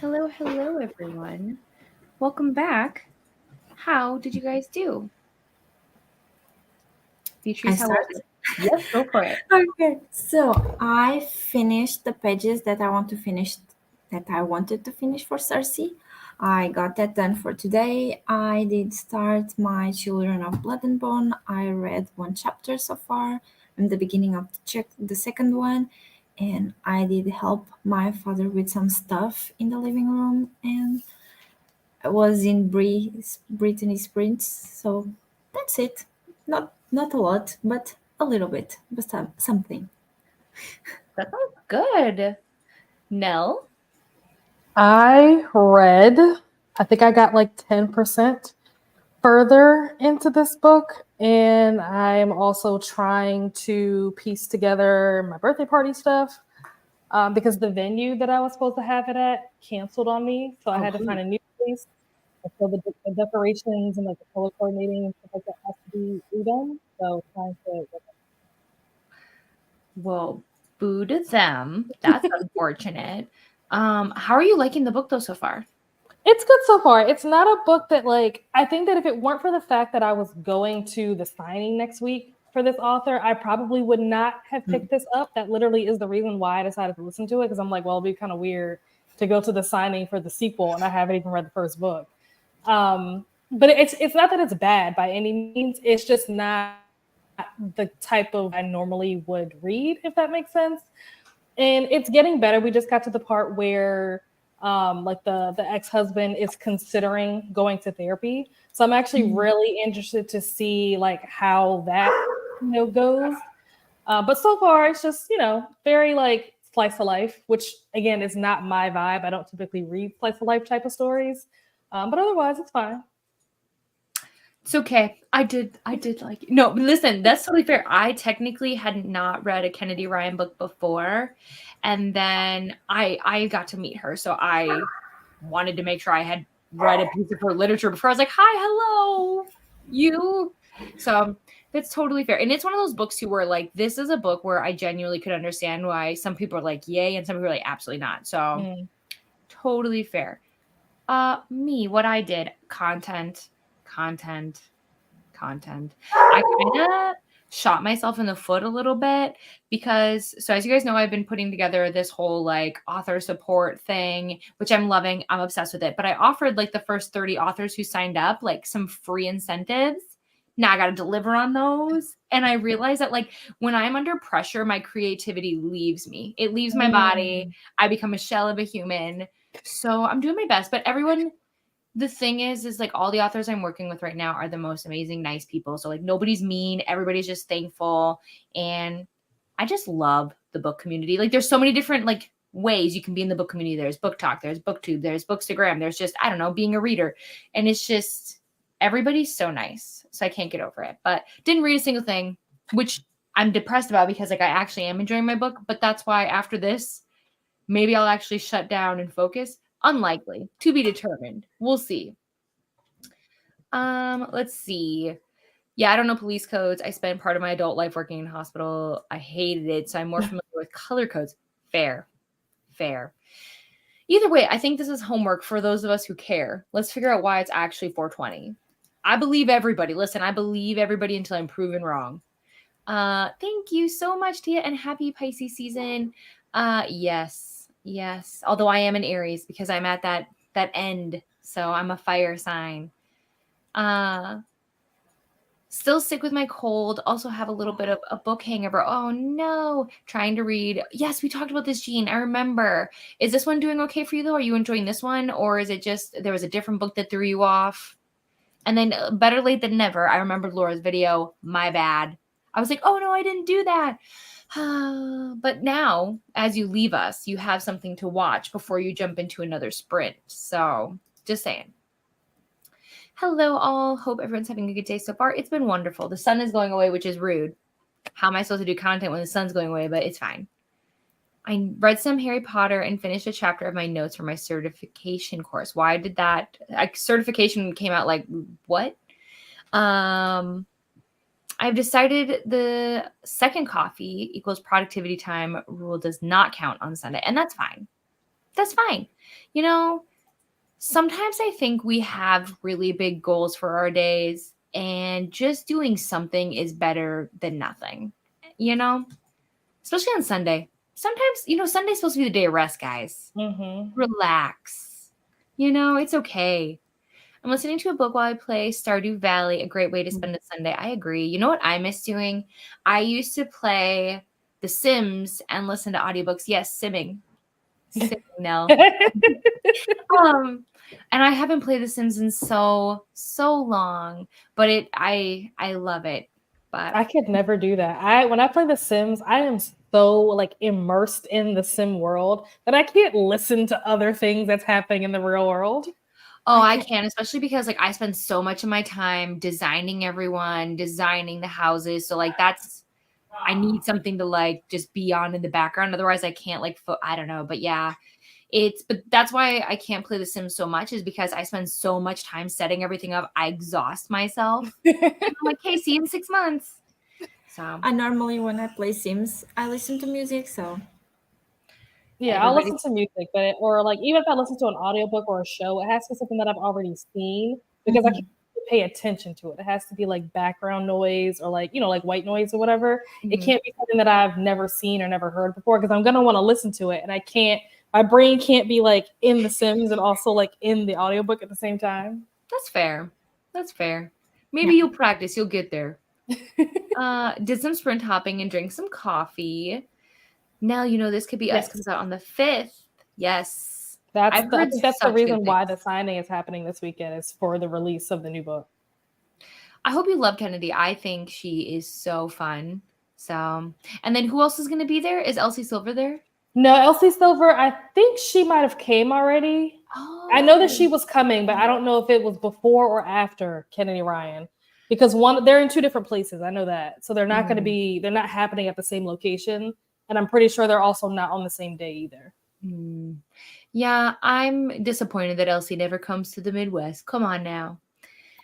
Speaker 1: Hello, everyone. Welcome back. How did you guys do? Beatrice, how was it? Yes, go for it.
Speaker 3: Okay, so I finished the pages that I wanted to finish for Cersei. I got that done for today. I did start my Children of Blood and Bone. I read one chapter so far. I'm the beginning of the second one, and I did help my father with some stuff in the living room, and I was in Brittany Sprints. So that's it. Not a lot, but a little bit, but something.
Speaker 1: That sounds good. Nell?
Speaker 5: I think I got like 10% further into this book, and I'm also trying to piece together my birthday party stuff because the venue that I was supposed to have it at canceled on me, so I had to find a new place. So the decorations and like the color coordinating and stuff like that has to be redone. So trying to.
Speaker 1: Well, boo to them. That's unfortunate. How are you liking the book though so far?
Speaker 5: It's good so far. It's not a book that like I think that if it weren't for the fact that I was going to the signing next week for this author, I probably would not have picked this up. That literally is the reason why I decided to listen to it, because I'm like, well, it'd be kind of weird to go to the signing for the sequel and I haven't even read the first book. But it's not that it's bad by any means. It's just not the type of I normally would read, if that makes sense. And it's getting better. We just got to the part where like the ex-husband is considering going to therapy. So I'm actually really interested to see like how that goes. But so far it's just, very like slice of life, which again is not my vibe. I don't typically read slice of life type of stories. But otherwise it's fine.
Speaker 1: It's okay. I did like it. No, listen, that's totally fair. I technically had not read a Kennedy Ryan book before. And then I got to meet her. So I wanted to make sure I had read a piece of her literature before. I was like, hi, hello, you. So that's totally fair. And it's one of those books too where like this is a book where I genuinely could understand why some people are like, yay, and some people are like, absolutely not. So totally fair. What I did, content. I kind of shot myself in the foot a little bit because, so as you guys know, I've been putting together this whole like author support thing, which I'm loving. I'm obsessed with it. But I offered like the first 30 authors who signed up like some free incentives. Now I got to deliver on those. And I realized that like when I'm under pressure, my creativity leaves me. It leaves my body. I become a shell of a human. So I'm doing my best. But everyone, the thing is like all the authors I'm working with right now are the most amazing, nice people. So like nobody's mean. Everybody's just thankful. And I just love the book community. Like there's so many different like ways you can be in the book community. There's book talk, there's booktube, there's bookstagram, there's just, I don't know, being a reader. And it's just, everybody's so nice. So I can't get over it, but didn't read a single thing, which I'm depressed about because like I actually am enjoying my book, but that's why after this, maybe I'll actually shut down and focus. Unlikely, to be determined. We'll see. Let's see. Yeah, I don't know police codes. I spent part of my adult life working in a hospital. I hated it, so I'm more familiar with color codes. Fair. Either way, I think this is homework for those of us who care. Let's figure out why it's actually 420. I believe everybody. Listen, I believe everybody until I'm proven wrong. Thank you so much, Tia, and happy Pisces season. Yes. Although I am an Aries because I'm at that end. So I'm a fire sign. Still sick with my cold. Also have a little bit of a book hangover. Oh no. Trying to read. Yes, we talked about this, Jean. I remember. Is this one doing okay for you though? Are you enjoying this one? Or is it just there was a different book that threw you off? And then better late than never. I remembered Laura's video. My bad. I was like, oh no, I didn't do that. But now, as you leave us, you have something to watch before you jump into another sprint. So, just saying. Hello, all. Hope everyone's having a good day so far. It's been wonderful. The sun is going away, which is rude. How am I supposed to do content when the sun's going away? But it's fine. I read some Harry Potter and finished a chapter of my notes for my certification course. Why did that? Certification came out like, what? I've decided the second coffee equals productivity time rule does not count on Sunday, and that's fine. That's fine. You know, sometimes I think we have really big goals for our days, and just doing something is better than nothing, you know, especially on Sunday. Sometimes, Sunday's supposed to be the day of rest, guys.
Speaker 5: Mm-hmm.
Speaker 1: Relax. It's okay. I'm listening to a book while I play Stardew Valley, a great way to spend a Sunday. I agree. You know what I miss doing? I used to play The Sims and listen to audiobooks. Yes, simming. Simming, Nell. And I haven't played The Sims in so long, but I love it. But
Speaker 5: I could never do that. When I play The Sims, I am so like immersed in the Sim world that I can't listen to other things that's happening in the real world.
Speaker 1: I can, especially because like I spend so much of my time designing everyone, designing the houses. So like I need something to like just be on in the background. Otherwise I can't like, I don't know. But yeah, but that's why I can't play The Sims so much, is because I spend so much time setting everything up. I exhaust myself. I'm like, hey, see you in 6 months. So
Speaker 3: I normally, when I play Sims, I listen to music. So
Speaker 5: yeah, I'll listen to music, or like even if I listen to an audiobook or a show, it has to be something that I've already seen because I can't pay attention to it. It has to be like background noise or like, like white noise or whatever. It can't be something that I've never seen or never heard before, because I'm going to want to listen to it. And my brain can't be like in The Sims and also like in the audiobook at the same time.
Speaker 1: That's fair. Maybe you'll practice. You'll get there. Did some sprint hopping and drank some coffee. Now, this could be us, comes out on the 5th. Yes.
Speaker 5: I think that's the reason why the signing is happening this weekend, is for the release of the new book.
Speaker 1: I hope you love Kennedy. I think she is so fun. So, and then who else is going to be there? Is Elsie Silver there?
Speaker 5: No, Elsie Silver, I think she might have came already. Oh. I know that she was coming, but I don't know if it was before or after Kennedy Ryan, because they're in 2 different places. I know that. So they're not going to be, they're not happening at the same location. And I'm pretty sure they're also not on the same day either.
Speaker 1: Yeah, I'm disappointed that Elsie never comes to the Midwest. Come on now.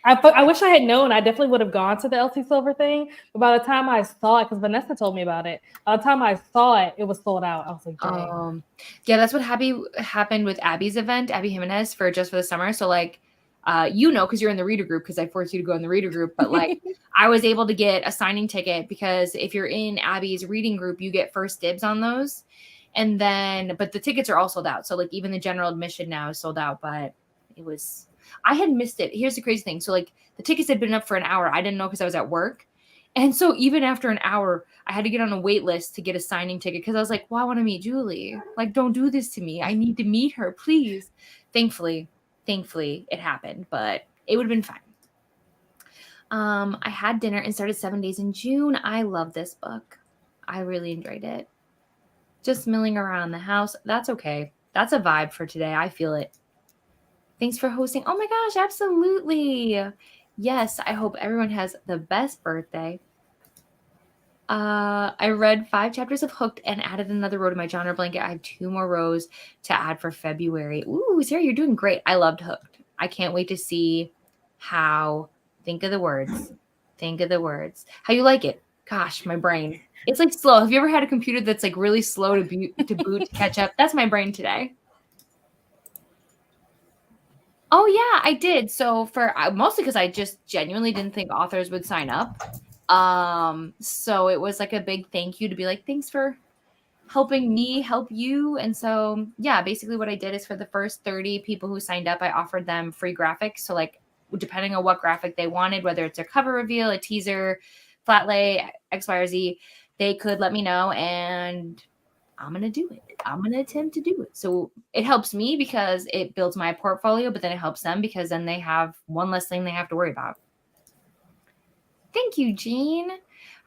Speaker 5: I wish I had known. I definitely would have gone to the Elsie Silver thing. But by the time I saw it, because Vanessa told me about it, by the time I saw it, it was sold out. I was like, dang.
Speaker 1: Yeah, that's what happened with Abby's event, Abby Jimenez, for Just for the Summer. So like, because you're in the reader group, because I forced you to go in the reader group. But like, I was able to get a signing ticket, because if you're in Abby's reading group, you get first dibs on those. And then, but the tickets are all sold out. So like, even the general admission now is sold out. But I had missed it. Here's the crazy thing. So like, the tickets had been up for an hour. I didn't know because I was at work. And so even after an hour, I had to get on a wait list to get a signing ticket, because I was like, well, I want to meet Julie. Like, don't do this to me. I need to meet her, please. Thankfully, it happened, but it would have been fine. I had dinner and started 7 Days in June. I love this book. I really enjoyed it. Just milling around the house. That's okay. That's a vibe for today. I feel it. Thanks for hosting. Oh my gosh, absolutely. Yes, I hope everyone has the best birthday. I read 5 chapters of Hooked and added another row to my genre blanket. I have 2 more rows to add for February. Ooh, Sarah, you're doing great. I loved Hooked. I can't wait to see how, think of the words, how you like it. Gosh, my brain. It's like slow. Have you ever had a computer that's like really slow to boot, to catch up? That's my brain today. Oh yeah, I did. So mostly because I just genuinely didn't think authors would sign up. So it was like a big thank you to be like, thanks for helping me help you. And so, yeah, basically what I did is for the first 30 people who signed up, I offered them free graphics. So like, depending on what graphic they wanted, whether it's a cover reveal, a teaser, flat lay, X, Y, or Z, they could let me know, and I'm going to do it. I'm going to attempt to do it. So it helps me because it builds my portfolio, but then it helps them because then they have one less thing they have to worry about. Thank you, Jean.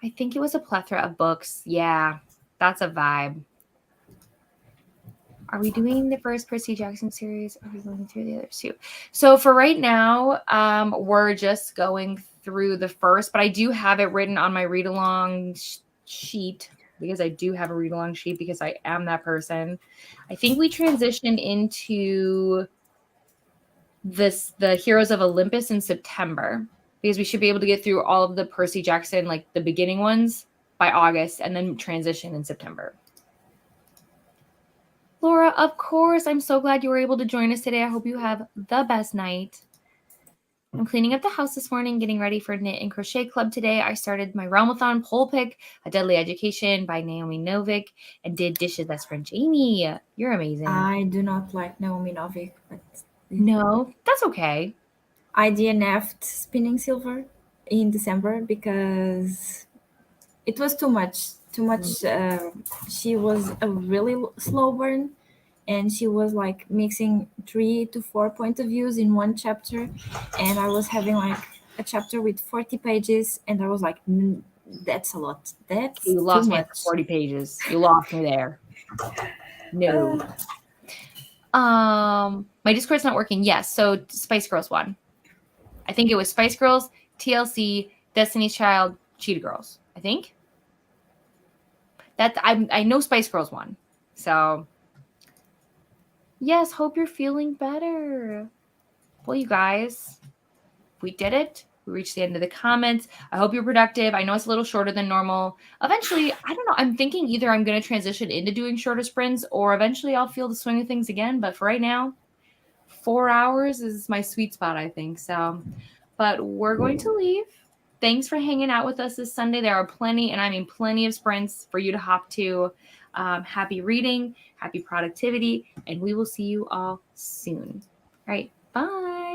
Speaker 1: I think it was a plethora of books. Yeah, that's a vibe. Are we doing the first Percy Jackson series? Or are we going through the others too? So for right now, we're just going through the first, but I do have it written on my read-along sheet, because I do have a read-along sheet because I am that person. I think we transitioned into the Heroes of Olympus in September, because we should be able to get through all of the Percy Jackson, like the beginning ones, by August, and then transition in September. Laura, Laura, of course. I'm so glad you were able to join us today. I hope you have the best night. I'm cleaning up the house this morning, getting ready for knit and crochet club today. I started my Realmathon poll pick, A Deadly Education by Naomi Novik, and did dishes. That's from Jamie. You're amazing.
Speaker 3: I do not like Naomi Novik, but
Speaker 1: No, that's okay.
Speaker 3: I DNF'd Spinning Silver in December because it was too much. She was a really slow burn, and she was like mixing 3 to 4 point of views in one chapter, and I was having like a chapter with 40 pages, and I was like, that's a lot. That's
Speaker 1: You lost
Speaker 3: too
Speaker 1: me
Speaker 3: much.
Speaker 1: at 40 pages. You lost me there. No. My Discord's not working. Yes, so Spice Girls won. I think it was Spice Girls, TLC, Destiny's Child, Cheetah Girls. I think. I know Spice Girls won. So yes, hope you're feeling better. Well, you guys, we did it. We reached the end of the comments. I hope you're productive. I know it's a little shorter than normal. Eventually, I don't know. I'm thinking either I'm going to transition into doing shorter sprints or eventually I'll feel the swing of things again. But for right now, 4 hours is my sweet spot, I think. So, but we're going to leave. Thanks for hanging out with us this Sunday. There are plenty, and I mean plenty of sprints for you to hop to. Happy reading, happy productivity, and we will see you all soon. All right, bye.